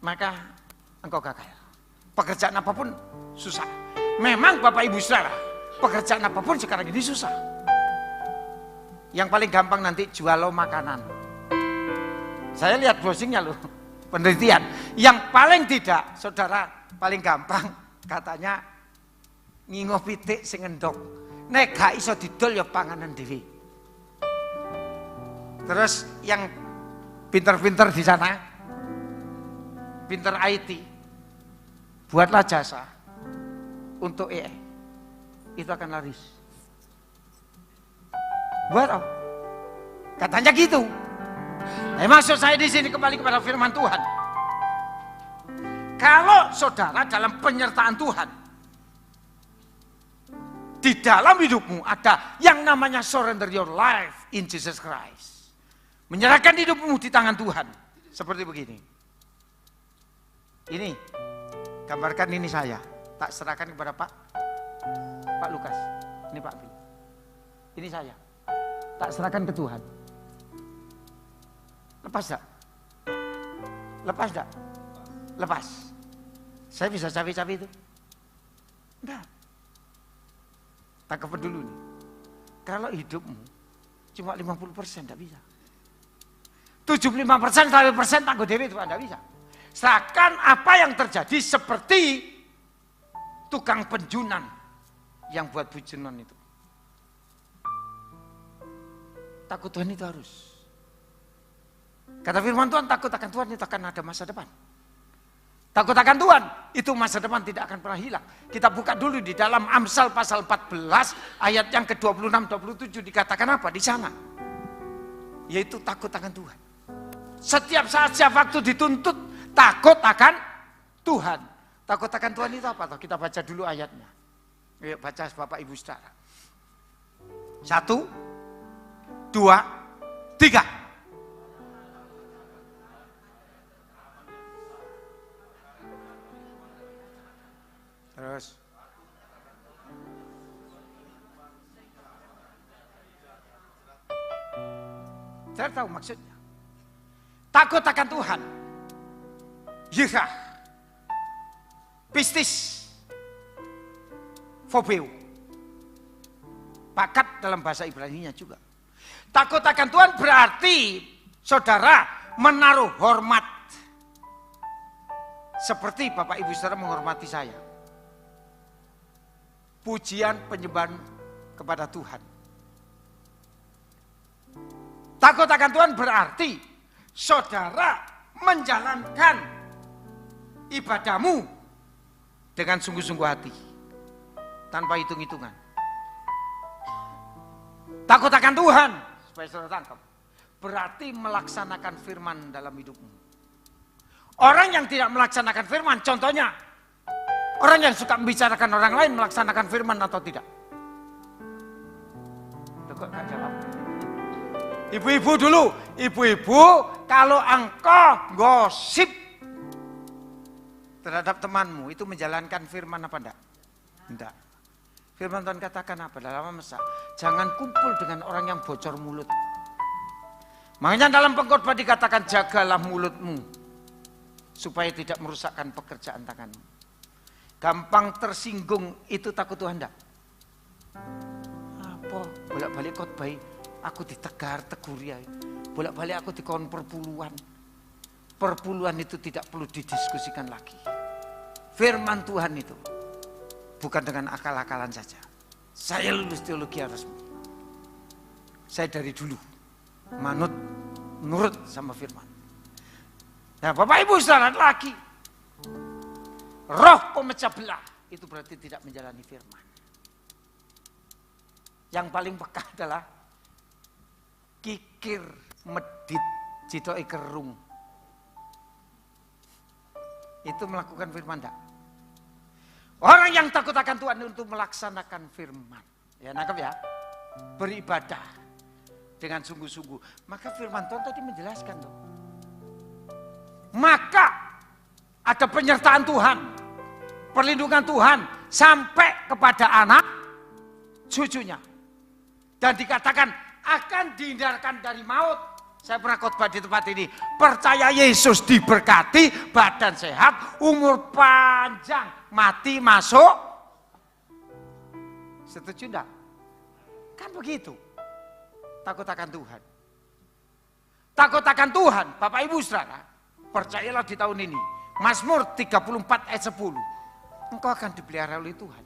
maka engkau gagal. Pekerjaan apapun susah. Memang Bapak Ibu Saudara, pekerjaan apapun sekarang ini susah. Yang paling gampang nanti jual makanan. Saya lihat browsingnya loh, penelitian. Yang paling tidak, saudara, paling gampang katanya ngingo pitik sing endok. Nek gak iso didol ya panganan dhewe. Terus yang pinter-pinter di sana, pinter IT, buatlah jasa untuk AI. Itu akan laris. Buat apa? Katanya gitu. Maksud saya di sini kembali kepada firman Tuhan. Kalau saudara dalam penyertaan Tuhan, di dalam hidupmu ada yang namanya surrender your life in Jesus Christ. Menyerahkan hidupmu di tangan Tuhan. Seperti begini. Ini, gambarkan ini saya. Tak serahkan kepada Pak Lukas. Ini Pak Bi. Ini saya. Tak serahkan ke Tuhan. Lepas tak? Lepas tak? Lepas. Saya bisa cabai-cabai itu? Enggak. Tangkap dulu nih. Kalau hidupmu cuma 50% enggak bisa. 75% 100% tangguh dewi itu enggak bisa. Seakan apa yang terjadi seperti tukang penjunan yang buat bujunan itu. Takut Tuhan itu harus. Kata firman Tuhan, takut akan Tuhan itu akan ada masa depan. Takut akan Tuhan, itu masa depan tidak akan pernah hilang. Kita buka dulu di dalam Amsal pasal 14 ayat yang ke-26-27 dikatakan apa di sana? Yaitu takut akan Tuhan. Setiap saat, setiap waktu dituntut takut akan Tuhan. Takut akan Tuhan itu apa? Kita baca dulu ayatnya. Ayo baca Bapak Ibu Saudara. 1, 2, 3. Terus. Saya tahu maksudnya. Takut akan Tuhan. Yirah. Pistis. Fobeo. Bakat dalam bahasa Ibrani-nya juga. Takut akan Tuhan berarti saudara menaruh hormat. Seperti Bapak Ibu Saudara menghormati saya. Pujian penyembahan kepada Tuhan. Takut akan Tuhan berarti saudara menjalankan ibadahmu dengan sungguh-sungguh hati. Tanpa hitung-hitungan. Takut akan Tuhan, supaya saudara tangkap, berarti melaksanakan firman dalam hidupmu. Orang yang tidak melaksanakan firman, contohnya, orang yang suka membicarakan orang lain melaksanakan firman atau tidak? Kok gak jawab? Ibu-ibu dulu, ibu-ibu kalau engkau gosip terhadap temanmu, itu menjalankan firman apa enggak? Enggak. Firman Tuhan katakan apa dalam Amsal? Jangan kumpul dengan orang yang bocor mulut. Makanya dalam pengkhotbah dikatakan jagalah mulutmu supaya tidak merusakkan pekerjaan tanganmu. Gampang tersinggung itu takut Tuhan enggak? Apa? Bolak-balik khotbah aku ditegar, tegur ya. Bolak-balik aku dikon perpuluhan. Perpuluhan itu tidak perlu didiskusikan lagi. Firman Tuhan itu bukan dengan akal-akalan saja. Saya lulus teologi resmi. Saya dari dulu nurut sama firman. Nah, Bapak Ibu Saudara lagi, roh pemecah belah itu berarti tidak menjalani firman. Yang paling peka adalah kikir medit jitoke kerung. Itu melakukan firman enggak? Orang yang takut akan Tuhan untuk melaksanakan firman. Ya, nangkep ya? Beribadah dengan sungguh-sungguh. Maka firman Tuhan tadi menjelaskan tuh. Maka ada penyertaan Tuhan, perlindungan Tuhan sampai kepada anak cucunya. Dan dikatakan akan dihindarkan dari maut. Saya pernah khotbah di tempat ini. Percaya Yesus diberkati, badan sehat, umur panjang, mati masuk. Setuju enggak? Kan begitu. Takut akan Tuhan. Takut akan Tuhan, Bapak Ibu Saudara. Percayalah di tahun ini. Mazmur 34 ayat 10. Engkau akan dipelihara oleh Tuhan.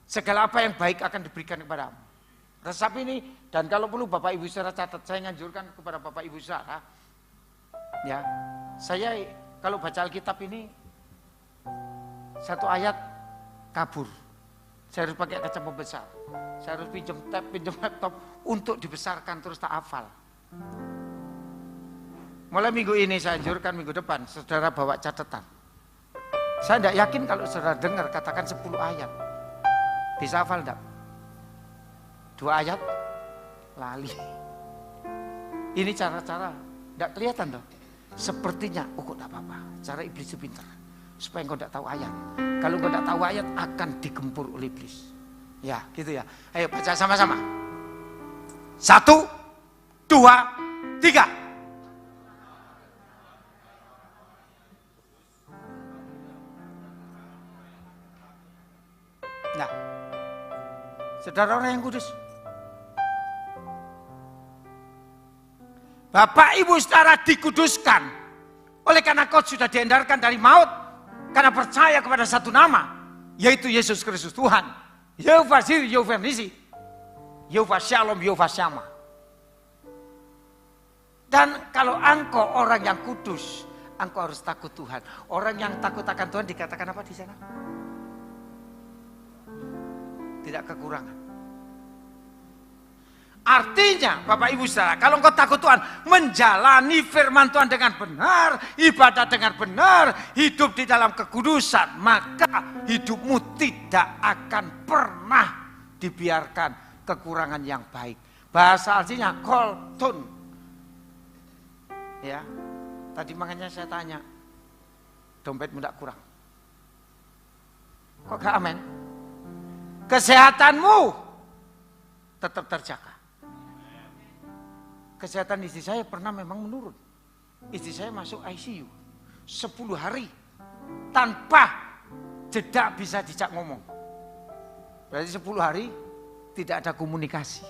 Segala apa yang baik akan diberikan kepadamu. Resap ini, dan kalau perlu Bapak Ibu Saudara catat, saya nganjurkan kepada Bapak Ibu Saudara, ya, saya kalau baca Alkitab ini, satu ayat kabur, saya harus pakai kaca pembesar, saya harus pinjam tab, pinjam laptop, untuk dibesarkan terus tak hafal. Mulai minggu ini saya anjurkan, minggu depan, saudara bawa catatan. Saya tidak yakin kalau saudara dengar, katakan 10 ayat, bisa hafal enggak? 2 ayat lali. Ini cara-cara tidak kelihatan dong. Sepertinya, oh kok tidak apa-apa. Cara iblis itu pintar. Supaya engkau tidak tahu ayat. Kalau engkau tidak tahu ayat akan digempur oleh iblis. Ya, gitu ya. Ayo baca sama-sama. 1, 2, 3. Nah, saudara orang yang kudus. Bapak Ibu Saudara dikuduskan. Oleh karena kau sudah dihindarkan dari maut. Karena percaya kepada satu nama. Yaitu Yesus Kristus Tuhan. Yehovah Jireh, Yehovah Nisi. Yehovah Shalom, Yehovah Shammah. Dan kalau engkau orang yang kudus. engkau harus takut Tuhan. Orang yang takut akan Tuhan dikatakan apa di sana? Tidak kekurangan. Artinya Bapak Ibu Saudara, kalau engkau takut Tuhan, menjalani firman Tuhan dengan benar, ibadah dengan benar, hidup di dalam kekudusan, maka hidupmu tidak akan pernah dibiarkan kekurangan yang baik. Bahasa aslinya koltun. Ya, tadi makanya saya tanya, dompetmu tidak kurang? Kok gak amin? Kesehatanmu tetap terjaga. Kesehatan istri saya pernah memang menurun. Istri saya masuk ICU 10 hari tanpa jeda bisa dijak ngomong. Berarti 10 hari tidak ada komunikasi.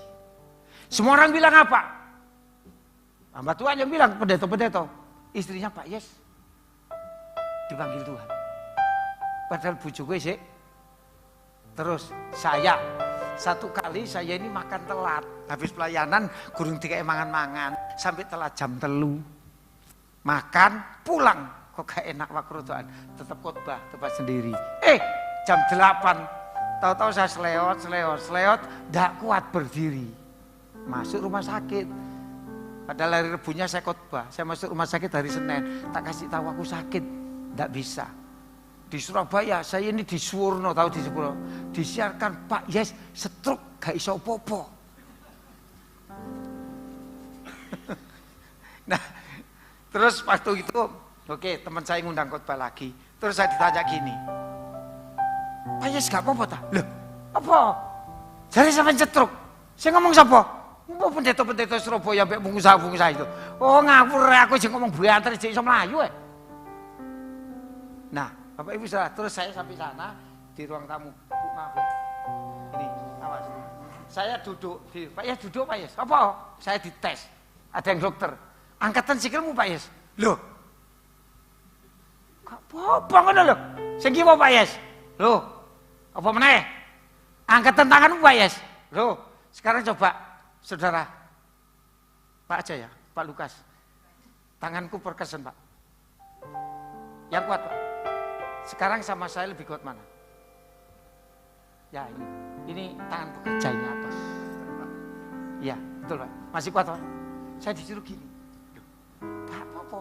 Semua orang bilang apa? Hamba Tuhan yang bilang, pendeta-pendeta. Istrinya Pak Yes dipanggil Tuhan. Padahal bujuk gue sih. Terus saya satu kali saya ini makan telat. Habis pelayanan gurung dikek mangan-mangan sampai telat jam 3. Makan pulang kok gak enak waktu Tuhan. Tetap khotbah tempat sendiri. Jam 8 tahu-tahu saya selewat, ndak kuat berdiri. Masuk rumah sakit. Padahal hari Rebunya saya khotbah. Saya masuk rumah sakit hari Senin. Tak kasih tahu aku sakit, ndak bisa. Di Surabaya saya ini di Suwarno, tahu di Suwarno, disiarkan Pak Yes stroke gak iso popo. Nah, terus waktu itu, oke, teman saya ngundang khotbah lagi. Terus saya ditanya gini, Pak Yes gak apa-apa tak? Loh, apa? Jadi sampai stroke. Saya ngomong siapa? Apa pendeta-pendeta Surabaya sampai pengusaha-pengusaha itu? Oh ngapur aku sih ngomong banter jadi iso melayu ya. Nah, Bapak Ibu saudara, terus saya sampai sana di ruang tamu. Bu, maaf ya. Ini, awas. Saya duduk di Pak Yes, duduk Pak Yes. Apa? Saya dites. Ada yang dokter. Angkatan sikilmu Pak Yes. Loh. Gak apa-apa ngono lho. Sing kiwa Pak Yes. Loh. Apa meneh? Angkatan tanganmu Pak Yes. Loh. Sekarang coba saudara. Pak aja ya, Pak Lukas. Tanganku perkesan Pak. Yang kuat Pak. Sekarang sama saya lebih kuat mana? Ya ini. Ini tangan pekerja ini atas. Iya, betul Pak. Masih kuat Pak. Saya disuruh gini. Pak, apa?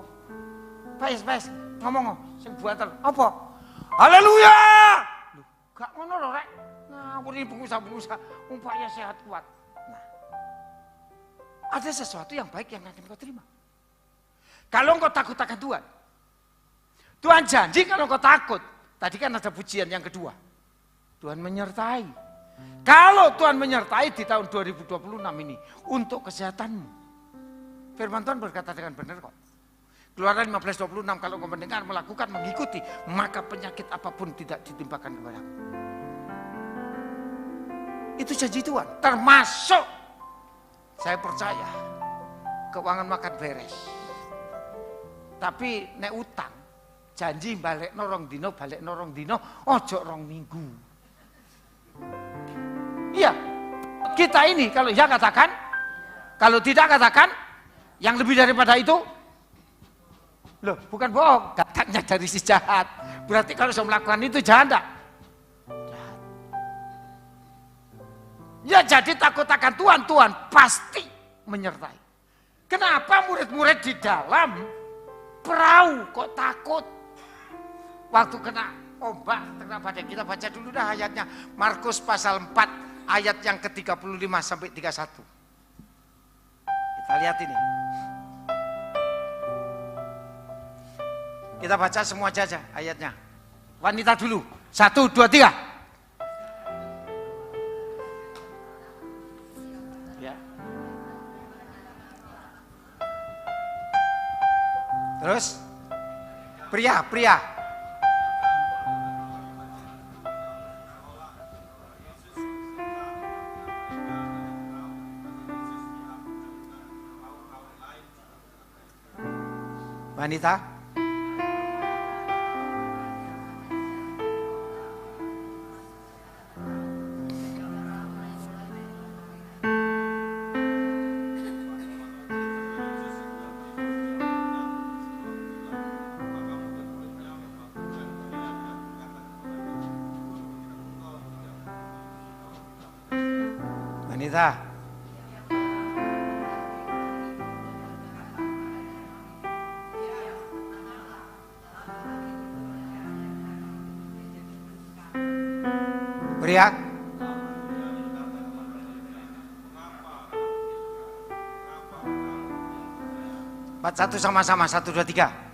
Pak Yes, ngomong, sing buatan. Apa? Haleluya! Loh, gak ngono lho, Rek. Ngawur ini pengusaha-pengusaha. Pak Yes sehat kuat. Nah, ada sesuatu yang baik yang akan kau terima. Kalau engkau takut akan Tuhan. Tuhan janji kalau engkau takut. Tadi kan ada pujian yang kedua. Tuhan menyertai. Kalau Tuhan menyertai di tahun 2026 ini untuk kesehatanmu. Firman Tuhan berkata dengan benar kok. Keluaran 15:26 kalau kau mendengar, melakukan, mengikuti, maka penyakit apapun tidak ditimpakan kepadamu. Itu janji Tuhan. Termasuk saya percaya keuangan makan beres. Tapi nek utang, janji balik norong dino, ojo rong minggu. Iya, kita ini kalau ya katakan, kalau tidak katakan, yang lebih daripada itu, loh bukan bohong, datangnya dari si jahat. Berarti kalau saya melakukan itu jahat enggak? Jahat. Ya jadi takut akan Tuhan, Tuhan pasti menyertai. Kenapa murid-murid di dalam perahu kok takut? Waktu kena ombak, kena badai, kita baca dulu dah ayatnya. Markus pasal 4 ayat yang ke-35 sampai 31. Kita lihat ini. Kita baca semua aja ayatnya. Wanita dulu. 1, 2, 3. Ya. Terus pria. Wanita. kita. Beriak. Empat satu sama-sama, 1, 2, 3.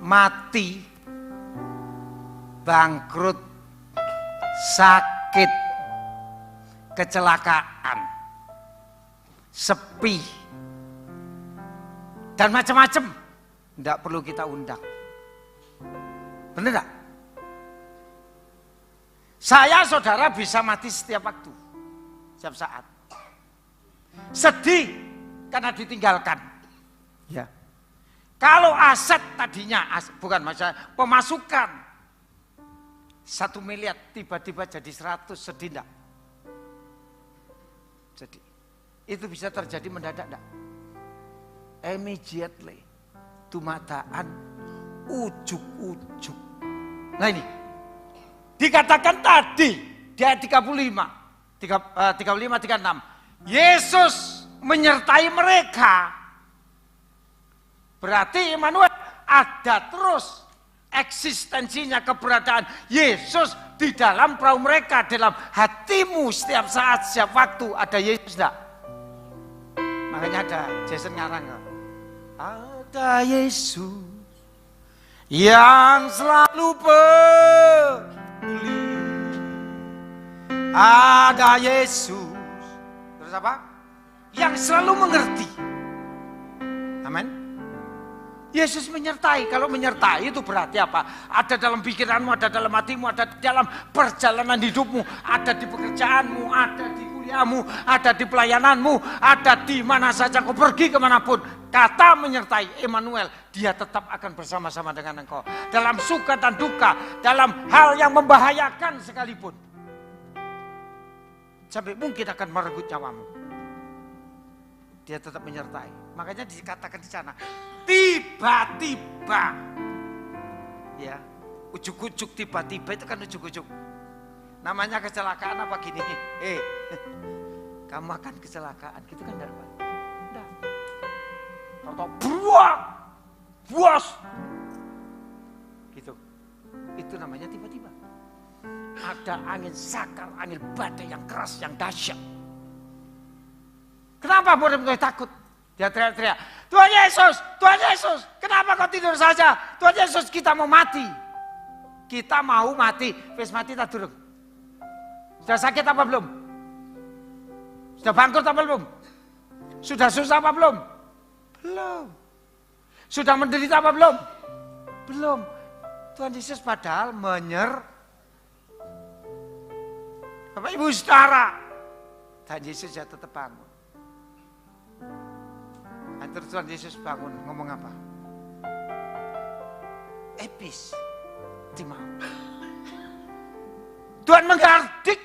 Mati, bangkrut, sakit, kecelakaan, sepi, dan macam-macam. Tidak perlu kita undang. Benar tidak? Saya, saudara, bisa mati setiap waktu, setiap saat. Sedih karena ditinggalkan. Ya. Kalau aset tadinya, bukan masalah, pemasukan 1 miliar tiba-tiba jadi 100, sedih enggak? Sedih. Itu bisa terjadi mendadak enggak? Immediately. Tumataan ujuk-ujuk. Nah ini, dikatakan tadi di ayat 35, 36, Yesus menyertai mereka. Berarti Immanuel ada terus eksistensinya, keberadaan Yesus di dalam perahu mereka, dalam hatimu setiap saat, setiap waktu ada Yesus enggak? Makanya ada Jason ngarang, ada Yesus yang selalu peduli, ada Yesus terus apa? Yang selalu mengerti. Amin. Yesus menyertai. Kalau menyertai itu berarti apa? Ada dalam pikiranmu, ada dalam hatimu, ada dalam perjalanan hidupmu, ada di pekerjaanmu, ada di kuliahmu, ada di pelayananmu, ada di mana saja kau pergi kemanapun. Kata menyertai, Immanuel, dia tetap akan bersama-sama dengan engkau. Dalam suka dan duka, dalam hal yang membahayakan sekalipun. Sampai mungkin akan merenggut nyawamu. Dia tetap menyertai. Makanya dikatakan di sana, tiba-tiba, ya, ujuk-ujuk tiba-tiba itu kan ujuk-ujuk. Namanya kecelakaan apa gini? Kamu akan kecelakaan, gitu kan enggak? Enggak. Atau buas, gitu. Itu namanya tiba-tiba. Ada angin sakar, angin badai yang keras, yang dahsyat. Kenapa murid-murid takut? Dia teriak-teriak, Tuhan Yesus, kenapa kau tidur saja? Tuhan Yesus, kita mau mati. Kita mau mati. Wis mati tak durung? Sudah sakit apa belum? Sudah bangkrut apa belum? Sudah susah apa belum? Belum. Sudah menderita apa belum? Belum. Tuhan Yesus padahal Bapak Ibu Saudara, Tuhan Yesus ya tetap bangun. Terus Tuhan Yesus bangun, ngomong apa? Epis, Timau. Tuhan menghardik.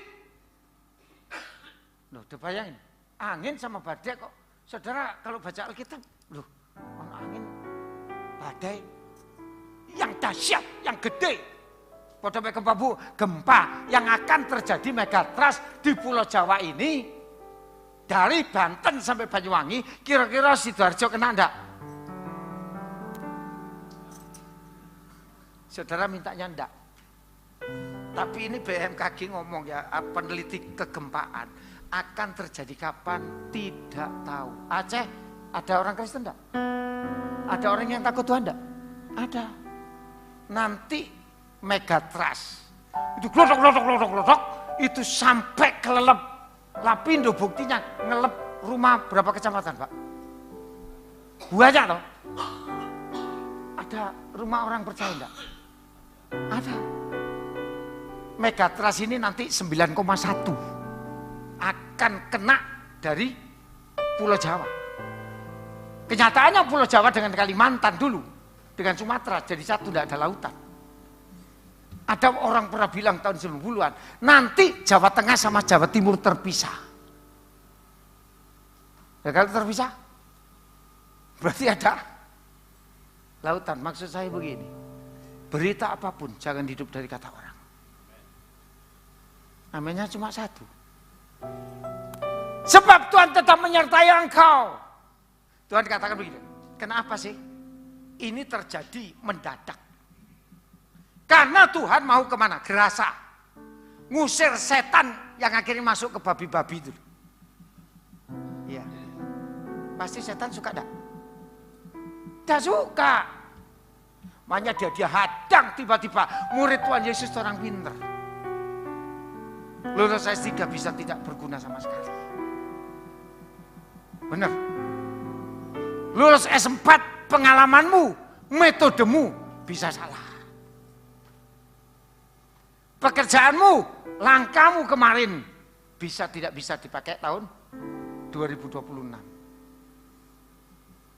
Loh, udah bayangin, angin sama badai kok. Saudara kalau baca Alkitab, loh, angin, badai, yang dahsyat, yang gede. Pada gempa yang akan terjadi megatrust di Pulau Jawa ini. Dari Banten sampai Banyuwangi, kira-kira Sidoarjo kena enggak? Saudara mintanya enggak. Tapi ini BMKG ngomong ya, peneliti kegempaan. Akan terjadi kapan? Tidak tahu. Aceh, ada orang Kristen enggak? Ada orang yang takut Tuhan enggak? Ada. Nanti megatrust. Itu glodok, itu sampai kelelep. Lapindo buktinya ngelep rumah berapa kecamatan, Pak? Banyak loh. Ada rumah orang percaya enggak? Ada. Megatrust ini nanti 9,1 akan kena dari Pulau Jawa. Kenyataannya Pulau Jawa dengan Kalimantan dulu, dengan Sumatera jadi satu, tidak ada lautan. Ada orang pernah bilang tahun 90-an, nanti Jawa Tengah sama Jawa Timur terpisah. Ya kalau terpisah, berarti ada lautan. Maksud saya begini, berita apapun jangan hidup dari kata orang. Namanya cuma satu. Sebab Tuhan tetap menyertai engkau. Tuhan katakan begini, kenapa sih ini terjadi mendadak? Karena Tuhan mau kemana? Gerasa. Ngusir setan yang akhirnya masuk ke babi-babi itu. Ya. Pasti setan suka enggak? Tidak suka. Makanya dia hadang tiba-tiba. Murid Tuhan Yesus orang pinter. Lulus S3 bisa tidak berguna sama sekali. Benar. Lulus S4 pengalamanmu, metodemu bisa salah. Pekerjaanmu, langkahmu kemarin tidak bisa dipakai tahun 2026.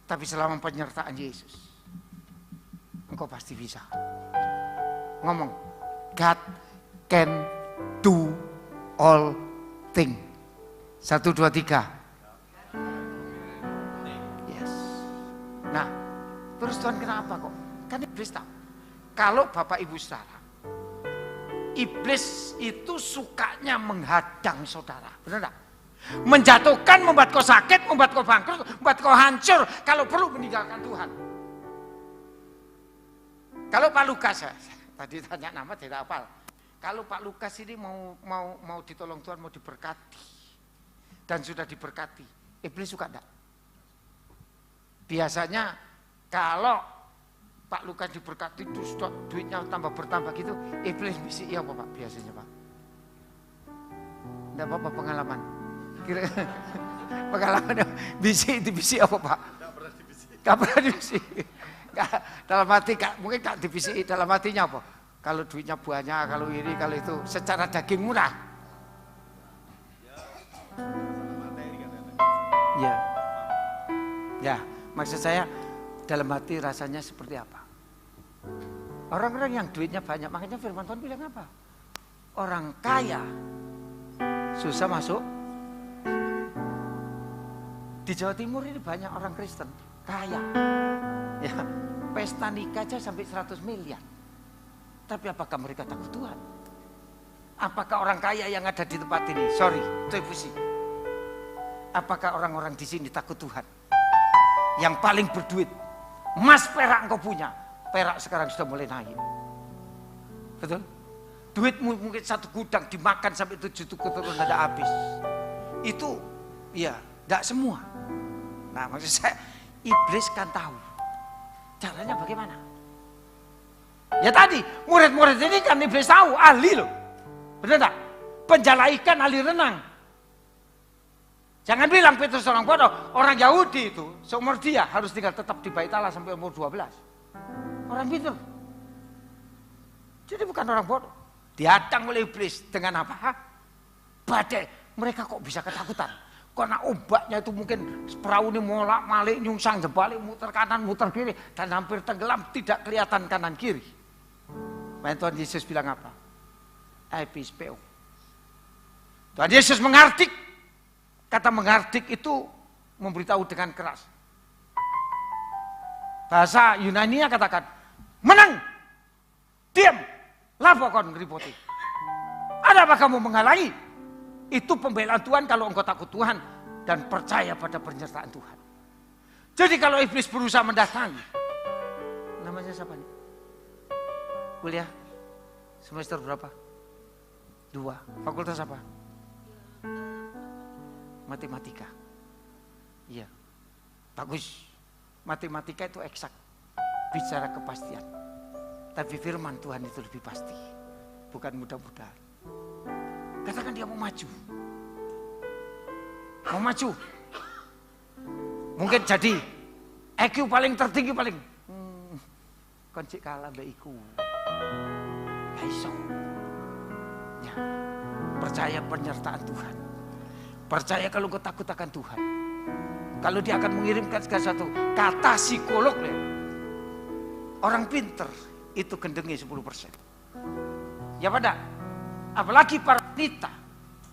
Tapi selama penyertaan Yesus, engkau pasti bisa. Ngomong, God can do all things. 1, 2, 3. Yes. Nah, terus Tuhan kenapa kok? Kan iblis tahu. Kalau Bapak Ibu saudara, iblis itu sukanya menghadang saudara, benar enggak? Menjatuhkan, membuat kau sakit, membuat kau bangkrut, membuat kau hancur, kalau perlu meninggalkan Tuhan. Kalau Pak Lukas, tadi tanya nama tidak hafal. Kalau Pak Lukas ini mau ditolong Tuhan, mau diberkati, dan sudah diberkati, iblis suka enggak? Biasanya kalau Pak Lukas diberkati terus duitnya tambah bertambah gitu, iblis bisik ya apa Pak biasanya Pak? Enggak apa-apa pengalaman. Pengalaman bisik itu bisik apa Pak? Enggak pernah dibisik. Dalam hati mungkin enggak dibisik, dalam hatinya apa? Kalau duitnya banyak, kalau ini, kalau itu, secara daging murah. Ya. Ya, maksud saya dalam hati rasanya seperti apa? Orang-orang yang duitnya banyak, makanya firman Tuhan bilang apa? Orang kaya susah masuk. Di Jawa Timur ini banyak orang Kristen kaya. Ya, pesta nikah aja sampai 100 miliar. Tapi apakah mereka takut Tuhan? Apakah orang kaya yang ada di tempat ini? Sorry, televisi. Apakah orang-orang di sini takut Tuhan? Yang paling berduit, emas perak engkau punya, perak sekarang sudah mulai naik. Betul? Duitmu mungkin satu gudang dimakan sampai 7 keturunan tidak habis. Itu ya tidak semua. Nah maksud saya iblis kan tahu caranya bagaimana. Ya tadi murid-murid ini kan iblis tahu, ahli loh. Benar tak? Penjala ikan, ahli renang. Jangan bilang Petrus orang bodoh, orang Yahudi itu seumur dia harus tinggal tetap di Bait Allah sampai umur 12. Orang pintar. Jadi bukan orang bodoh. Dihadang oleh iblis dengan apa? Badai. Mereka kok bisa ketakutan? Karena ombaknya itu mungkin perahu ini molak-malik, nyungsang jebalik, muter kanan, muter kiri, dan hampir tenggelam, tidak kelihatan kanan kiri. Makanya Tuhan Yesus bilang apa? Epispeo. Tuhan Yesus mengartik. Kata mengartik itu memberitahu dengan keras. Bahasa Yunani-nya katakan, menang, diam, lapokon ripoti. Ada apa kamu menghalangi? Itu pembelaan Tuhan kalau engkau takut Tuhan dan percaya pada penyertaan Tuhan. Jadi kalau iblis berusaha mendatangi, namanya siapa nih? Kuliah semester berapa? 2. Fakultas apa? Matematika. Iya. Bagus. Matematika itu eksak. Bicara kepastian. Tapi firman Tuhan itu lebih pasti. Bukan mudah-mudahan. Katakan dia mau maju. Mau maju. Mungkin jadi IQ paling tertinggi paling. Koncik kalah mbak iku. Iso. Ya. Percaya penyertaan Tuhan. Percaya kalau kau takut akan Tuhan. Kalau dia akan mengirimkan segala sesuatu. Kata psikolog. Orang pinter itu gendengnya 10%. Ya pada. Apalagi para wanita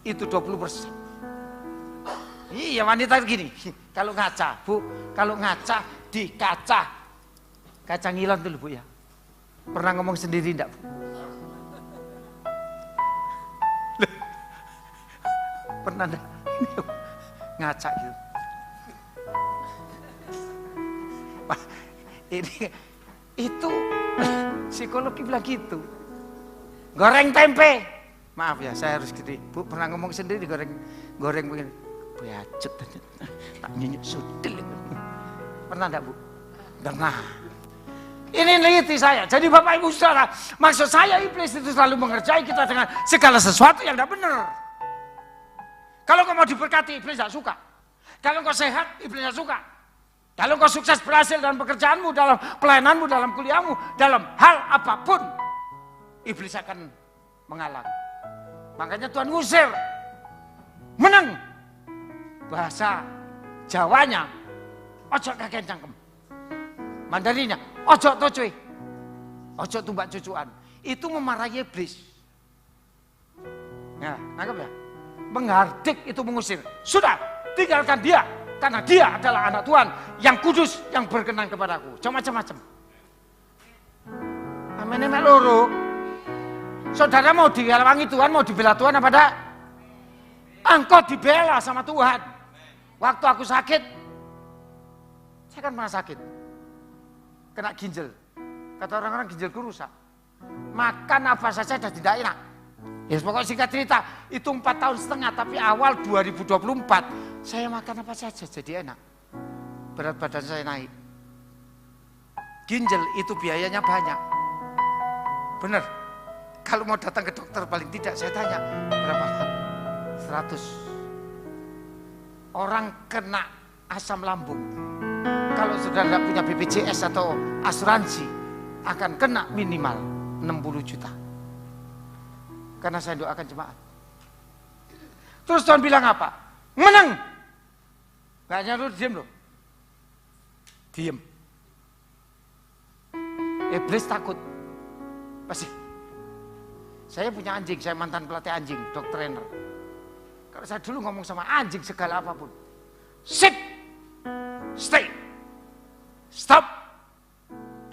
itu 20%. Iya wanita gini. Kalau ngaca bu. Kalau ngaca di kaca. Kacang ilon tuh Bu ya. Pernah ngomong sendiri enggak Bu? Pernah enggak? Ngaca gitu. Wah, itu psikologi bilang gitu. Goreng tempe. Maaf ya, saya harus gitu. Bu pernah ngomong sendiri goreng begini. Beacut tak nyenyuk sudil. Pernah enggak Bu? Pernah. Ini neliti saya. Jadi Bapak Ibu Saudara, maksud saya iblis itu selalu mengerjai kita dengan segala sesuatu yang tidak benar. Kalau kau mau diberkati, iblis tidak suka. Kalau kau sehat, iblis tidak suka. Kalau kau sukses berhasil dalam pekerjaanmu, dalam pelayananmu, dalam kuliahmu, dalam hal apapun, iblis akan menghalang. Makanya Tuhan ngusir. Menang. Bahasa Jawanya, ojo kakek cangkem. Mandarinya, ojo tocoy. Ojo tumbak cucuan. Itu memarahi iblis. Ya, nangkep ya? Menghardik itu mengusir. Sudah, tinggalkan dia. Karena dia adalah anak Tuhan yang kudus, yang berkenan kepadaku. Jangan macam-macam. Amin loro. Saudara mau dihalangi Tuhan, mau dibela Tuhan apa enggak? Engkau dibela sama Tuhan. Waktu aku sakit, saya kan pernah sakit. Kena ginjal. Kata orang-orang ginjalku rusak. Makan apa saja sudah tidak enak. Ya pokoknya singkat cerita, itu 4,5 tahun, tapi awal 2024 saya makan apa saja jadi enak. Berat badan saya naik. Ginjal itu biayanya banyak. Benar. Kalau mau datang ke dokter paling tidak saya tanya, berapa? 100. Orang kena asam lambung. Kalau sudah tidak punya BPJS atau asuransi, akan kena minimal 60 juta. Karena saya doakan jemaat. Terus Tuhan bilang apa? Menang. Gak nyuruh diem loh. Diem. Iblis takut. Pasti. Saya punya anjing, saya mantan pelatih anjing, dog trainer. Kalau saya dulu ngomong sama anjing segala apapun. Sit. Stay. Stop.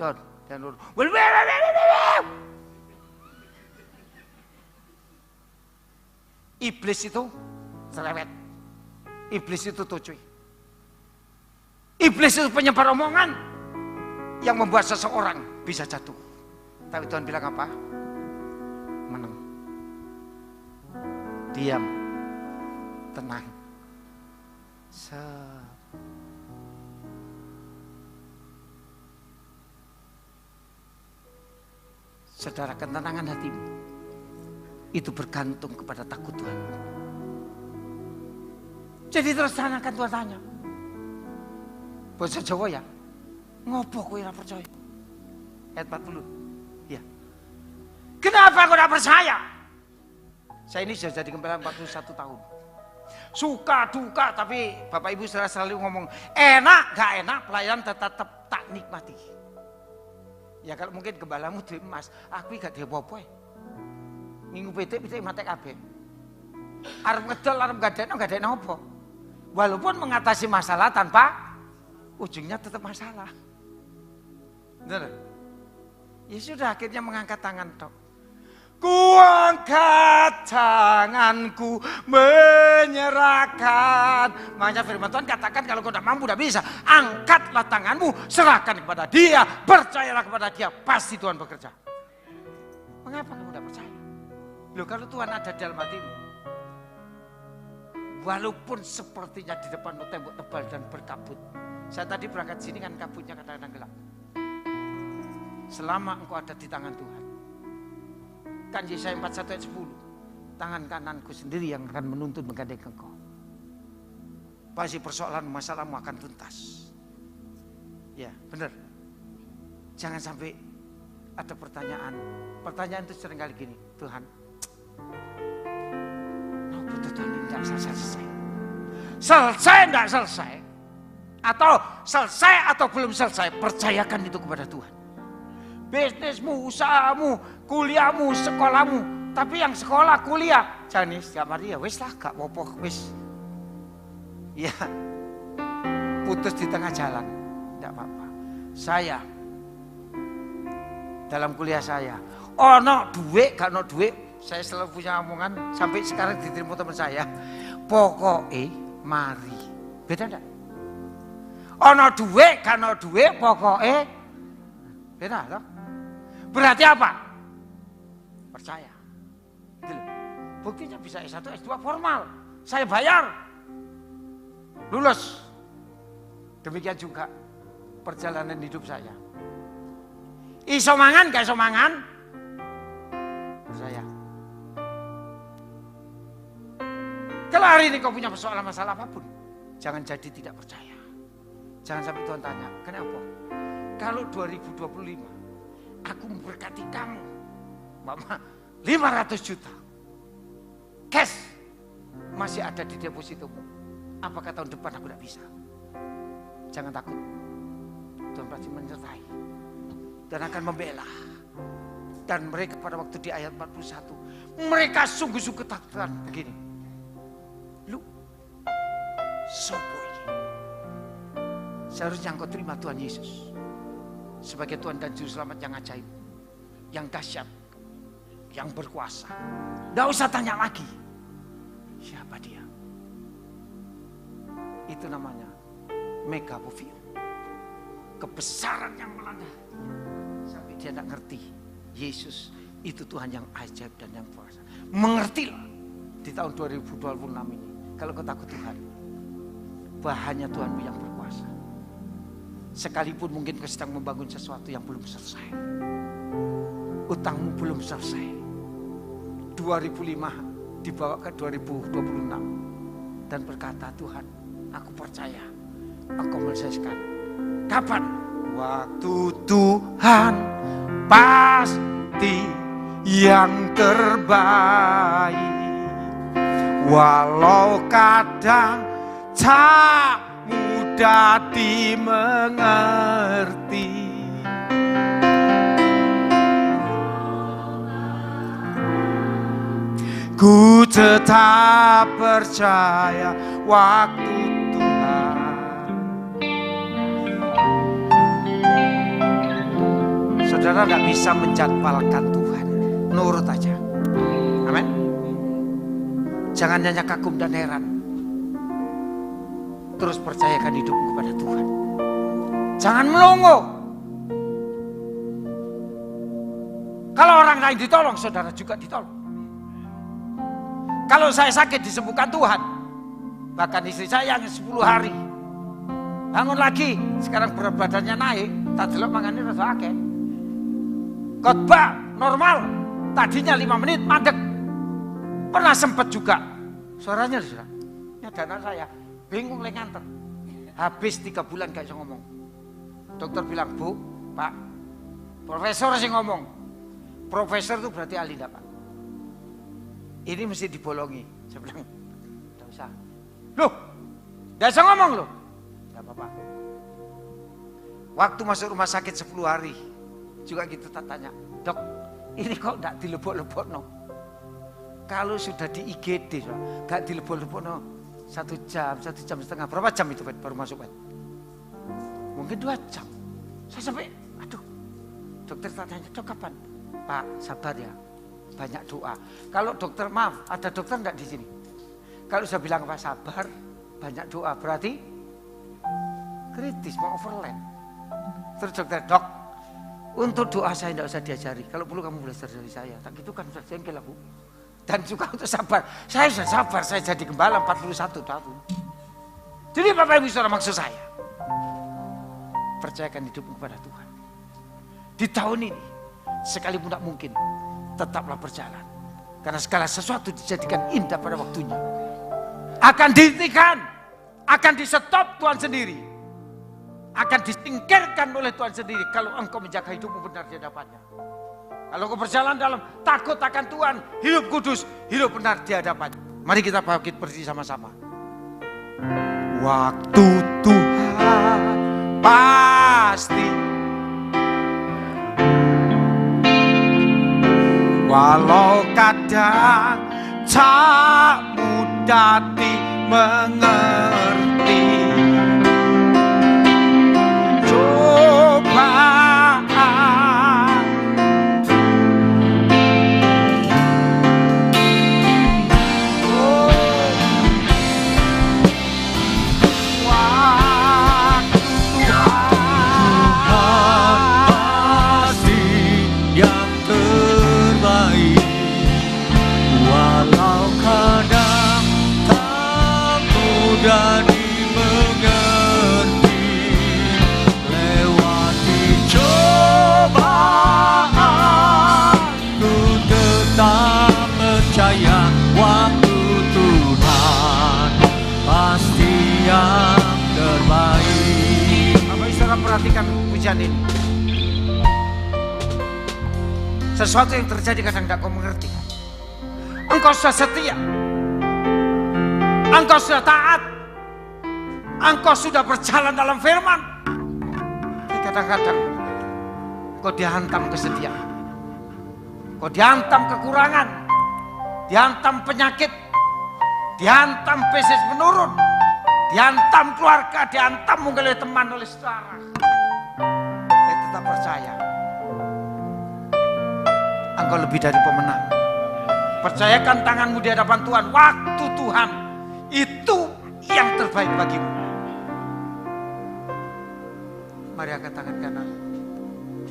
Don't. Dan iblis itu cerewet. Iblis itu tucuy. Iblis itu penyebar omongan yang membuat seseorang bisa jatuh. Tapi Tuhan bilang apa? Menang. Diam. Tenang. Saudara, ketenangan hatimu itu bergantung kepada takut Tuhan. Jadi terus tanyakan Tuhan tanya. Bahasa Jawa ya, ngopo kowe ora percaya? Ayat 40. Ya. Kenapa kau tidak percaya? Saya ini sudah jadi gembala 41 tahun. Suka duka, tapi Bapak Ibu Saudara selalu ngomong enak gak enak, pelayanan tetap tak nikmati. Ya kalau mungkin gembalamu duit emas, aku gak apa-apa. Minggu PT mate kabeh. Arep ngedol, arep gadekno apa? Walaupun mengatasi masalah tanpa ujungnya tetap masalah. Benar? Ya sudah, akhirnya mengangkat tangan tok. Ku angkat tanganku menyerahkan. Makanya firman Tuhan katakan kalau kau tidak mampu, tidak bisa, angkatlah tanganmu, serahkan kepada Dia, percayalah kepada Dia, pasti Tuhan bekerja. Mengapa kamu tidak percaya? Loh, kalau Tuhan ada dalam hatimu, walaupun sepertinya di depan tembok tebal dan berkabut. Saya tadi berangkat sini kan kabutnya kadang-kadang gelap. Selama engkau ada di tangan Tuhan. Kan Yesaya 41 ayat 10. Tangan kananku sendiri yang akan menuntun menggandeng engkau. Pasti persoalan masalahmu akan tuntas. Ya, benar. Jangan sampai ada pertanyaan. Pertanyaan itu seringkali gini, Tuhan, Tuhan ini tidak selesai. Selesai tidak selesai. Atau selesai atau belum selesai, percayakan itu kepada Tuhan. Bisnismu, usahamu, kuliahmu, sekolahmu. Tapi yang sekolah, kuliah, jangan setiap hari ya, wis lah, gak apa-apa, wis. Ya, putus di tengah jalan, tidak apa-apa. Saya dalam kuliah saya. Ono duit, gak ono duit. Saya selalu punya omongan sampai sekarang diterima teman saya. Pokoknya mari. Beda enggak? Ono duit, gak ono duit, pokoknya beda toh? Berarti apa? Percaya. Gitu loh. Buktinya bisa S1, S2 formal. Saya bayar. Lulus. Demikian juga perjalanan hidup saya. Iso mangan, gak iso mangan? Percaya. Kalau hari ini kau punya persoalan masalah apapun, jangan jadi tidak percaya. Jangan sampai Tuhan tanya, kenapa? Kalau 2025, aku memberkati kamu, Mama, 500 juta. Cash masih ada di depositomu. Apakah tahun depan aku tidak bisa? Jangan takut. Tuhan pasti menyertai dan akan membela. Dan mereka pada waktu di ayat 41, mereka sungguh-sungguh ketakutan begini. Lu, sopo ini? Seharusnya engkau terima Tuhan Yesus sebagai Tuhan dan Juru Selamat yang ajaib, yang dahsyat, yang berkuasa. Tidak usah tanya lagi, siapa dia? Itu namanya megaphobia, kebesaran yang melanda sampai dia tidak ngerti Yesus itu Tuhan yang ajaib dan yang kuasa. Mengertilah di tahun 2026 ini, kalau kau takut Tuhan, bahannya Tuhanmu yang berkuasa. Sekalipun mungkin kau sedang membangun sesuatu yang belum selesai, utangmu belum selesai, 2005 dibawa ke 2026 dan berkata, Tuhan, aku percaya Engkau menyelesaikan. Kapan? Waktu Tuhan pasti yang terbaik. Walau kadang tak mudah dimengerti. Ku tetap percaya waktu Tuhan. Saudara tidak bisa menjadwalkan Tuhan, nurut aja. Amin. Jangan hanya kagum dan heran, terus percayakan hidupmu kepada Tuhan. Jangan melongo. Kalau orang lain ditolong, saudara juga ditolong. Kalau saya sakit disembuhkan Tuhan. Bahkan istri saya yang 10 hari bangun lagi, sekarang berat badannya naik, tak delok mangannya rada akeh. Khotbah normal, tadinya 5 menit mandek. Pernah sempat juga suaranya sudah. Ini ada anak saya bingung lagi nganter. Habis 3 bulan gak bisa ngomong. Dokter bilang, Bu, Pak, profesor sih ngomong. Profesor itu berarti ahli enggak, Pak? Ini mesti dibolongi. Saya bilang, tidak usah. Loh, tidak usah ngomong loh. Tidak apa-apa. Waktu masuk rumah sakit 10 hari, juga gitu tak tanya, Dok, ini kok tidak dilebok-lebok no? Kalau sudah di IGD, gak dilebok-lebok no, 1 jam, 1 jam setengah. Berapa jam itu baru masuk, Pak? Mungkin 2 jam. Saya sampai, aduh, dokter tak tanya, Dok kapan? Pak, sabar ya. Banyak doa. Kalau dokter, maaf, ada dokter enggak di sini? Kalau saya bilang Pak sabar, banyak doa, berarti kritis, mau overland. Terus dokter, Dok, untuk doa saya enggak usah diajari. Kalau perlu kamu belajar dari saya. Tak gitu kan sudah jengkel lah, Bu. Dan juga untuk sabar. Saya sudah sabar, saya jadi gembala 41 tahun. Jadi Bapak Ibu Saudara, maksud saya, percayakan hidupmu kepada Tuhan. Di tahun ini, sekalipun tak mungkin, tetaplah berjalan. Karena segala sesuatu dijadikan indah pada waktunya. Akan dihentikan, akan di-stop Tuhan sendiri. Akan disingkirkan oleh Tuhan sendiri kalau engkau menjaga hidupmu benar di hadapannya. Kalau engkau berjalan dalam takut akan Tuhan, hidup kudus, hidup benar di hadapannya. Mari kita bangkit berdiri sama-sama. Waktu Tuhan pasti, walau kadang tak mudah dimengerti. Cobaan dan dimengerti, lewati cobaan ku tetap percaya waktu Tuhan pasti yang terbaik. Bapak Saudara perhatikan pujian ini. Sesuatu yang terjadi kadang tidak kau mengerti. Engkau sudah setia, engkau sudah taat, engkau sudah berjalan dalam firman. Tapi kadang-kadang kau dihantam kesedihan, kau dihantam kekurangan, dihantam penyakit, dihantam bisnis menurun, dihantam keluarga, dihantam mungkin oleh teman, oleh saudara. Tapi tetap percaya, engkau lebih dari pemenang. Percayakan tanganmu di hadapan Tuhan. Waktu Tuhan itu yang terbaik bagimu. Mari angkat tangan kanan,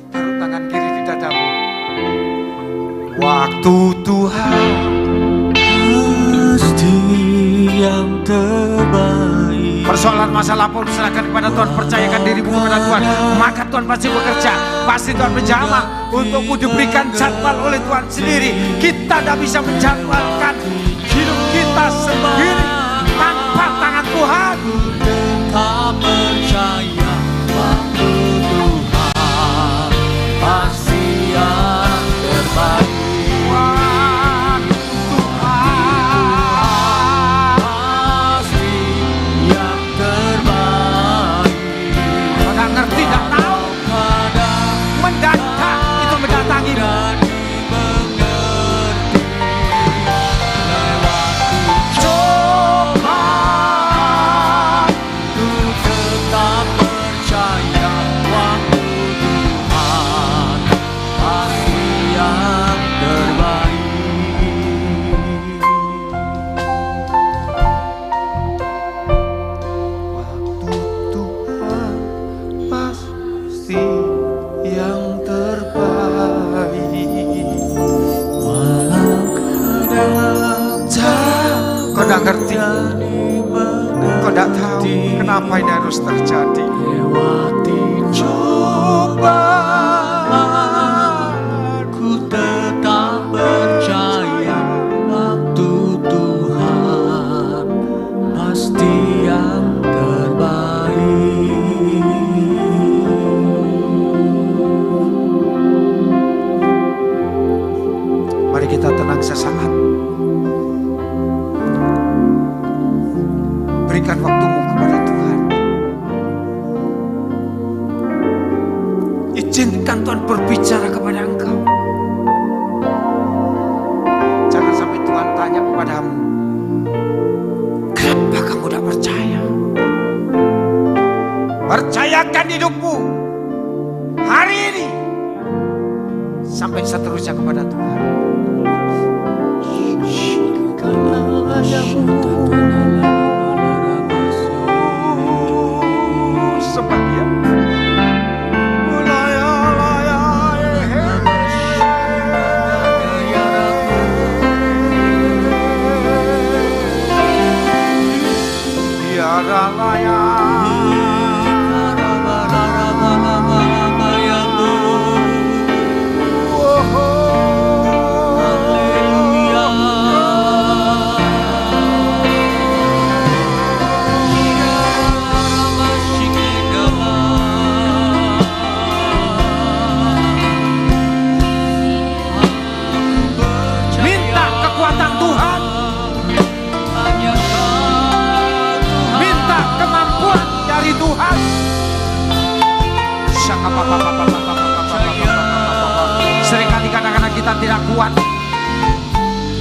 taruh tangan kiri di dadamu. Waktu Tuhan Pasti yang terbaik. persoalan masalah pun serahkan kepada Tuhan. Percayakan dirimu kepada Tuhan, maka Tuhan pasti bekerja. Pasti Tuhan menjamah untukmu, diberikan jadwal oleh Tuhan sendiri. Kita tidak bisa menjadwalkan hidup kita sendiri tanpa tangan Tuhan. Tak percaya waktu Tuhan pasti yang terbaik. Kau tidak tahu kenapa ini harus terjadi. Lewati cobaan ku tetap percaya waktu Tuhan pasti yang terbaik. Mari kita tenang sesaat. Berikan waktumu kepada Tuhan. Izinkan Tuhan berbicara kepada engkau. Jangan sampai Tuhan tanya kepadamu, kenapa kamu tidak percaya? Percayakan hidupmu hari ini sampai seterusnya kepada Tuhan. Seringkali kadang-kadang kita tidak kuat,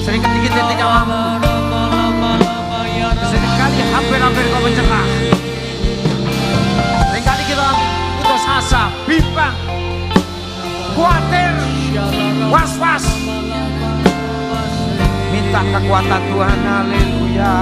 seringkali kita tidak mampu, seringkali hampir-hampir kau menyerah, seringkali kita putus asa, bimbang, khawatir, was-was. Minta kekuatan Tuhan, haleluya.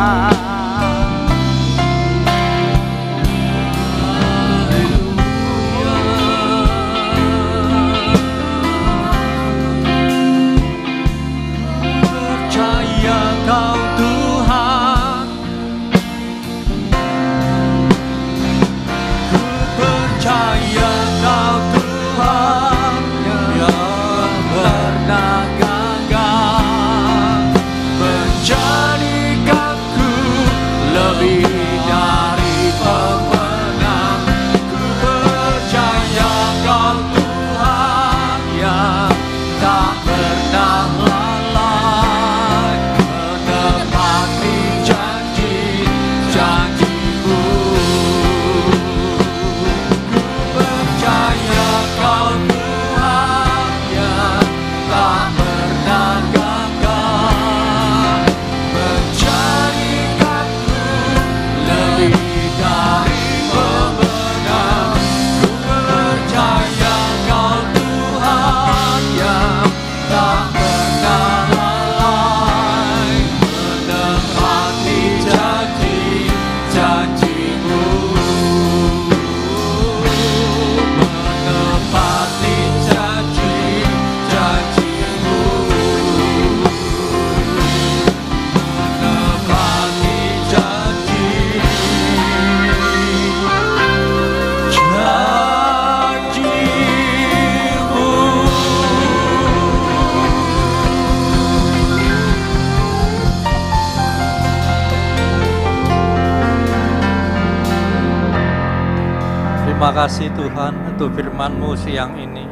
Terima kasih Tuhan untuk firman-Mu siang ini.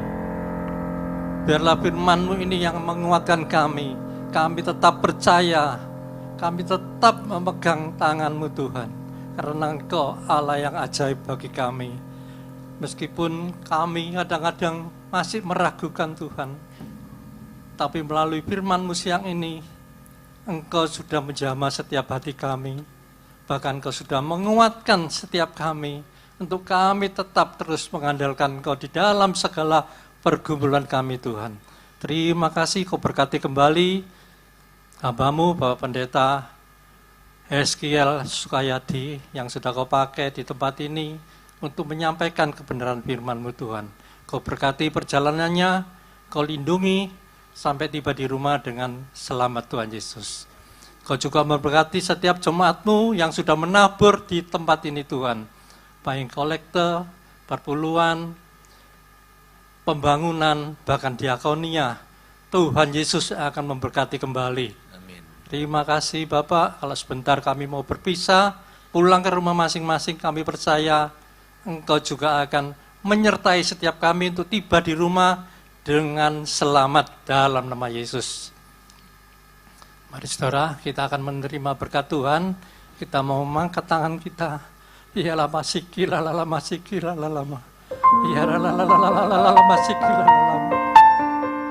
Biarlah firman-Mu ini yang menguatkan kami. Kami tetap percaya, kami tetap memegang tangan-Mu Tuhan. Karena Engkau Allah yang ajaib bagi kami. Meskipun kami kadang-kadang masih meragukan Tuhan, tapi melalui firman-Mu siang ini, Engkau sudah menjamah setiap hati kami. Bahkan Engkau sudah menguatkan setiap kami, untuk kami tetap terus mengandalkan Engkau di dalam segala pergumulan kami Tuhan. Terima kasih Kau berkati kembali hamba-Mu Bapak Pendeta Eskiel Sukayadi yang sudah Kau pakai di tempat ini untuk menyampaikan kebenaran firman-Mu Tuhan. Kau berkati perjalanannya, Kau lindungi sampai tiba di rumah dengan selamat Tuhan Yesus. Kau juga memberkati setiap jemaat-Mu yang sudah menabur di tempat ini Tuhan. Baik kolektor, perpuluhan, pembangunan, bahkan diakonia. Tuhan Yesus akan memberkati kembali. Amin. Terima kasih Bapak, kalau sebentar kami mau berpisah, pulang ke rumah masing-masing, kami percaya Engkau juga akan menyertai setiap kami untuk tiba di rumah dengan selamat dalam nama Yesus. Mari saudara, kita akan menerima berkat Tuhan. Kita mau mengangkat tangan kita. Ya lama sikil lama sikil lama. Ya lama sikil lama.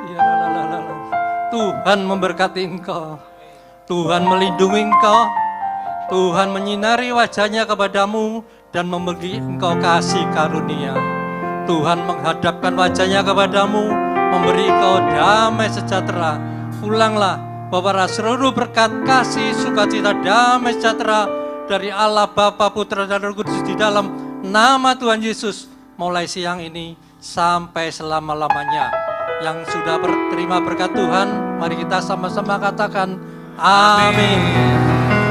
Ya lama. Tuhan memberkati engkau. Tuhan melindungi engkau. Tuhan menyinari wajahnya kepadamu dan memberi engkau kasih karunia. Tuhan menghadapkan wajahnya kepadamu, memberi engkau damai sejahtera. Pulanglah, bawalah seluruh berkat kasih, sukacita, damai sejahtera dari Allah Bapa, Putra dan Roh Kudus di dalam nama Tuhan Yesus mulai siang ini sampai selama-lamanya. Yang sudah terima berkat Tuhan, mari kita sama-sama katakan amin.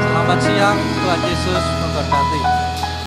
Selamat siang, Tuhan Yesus memberkati.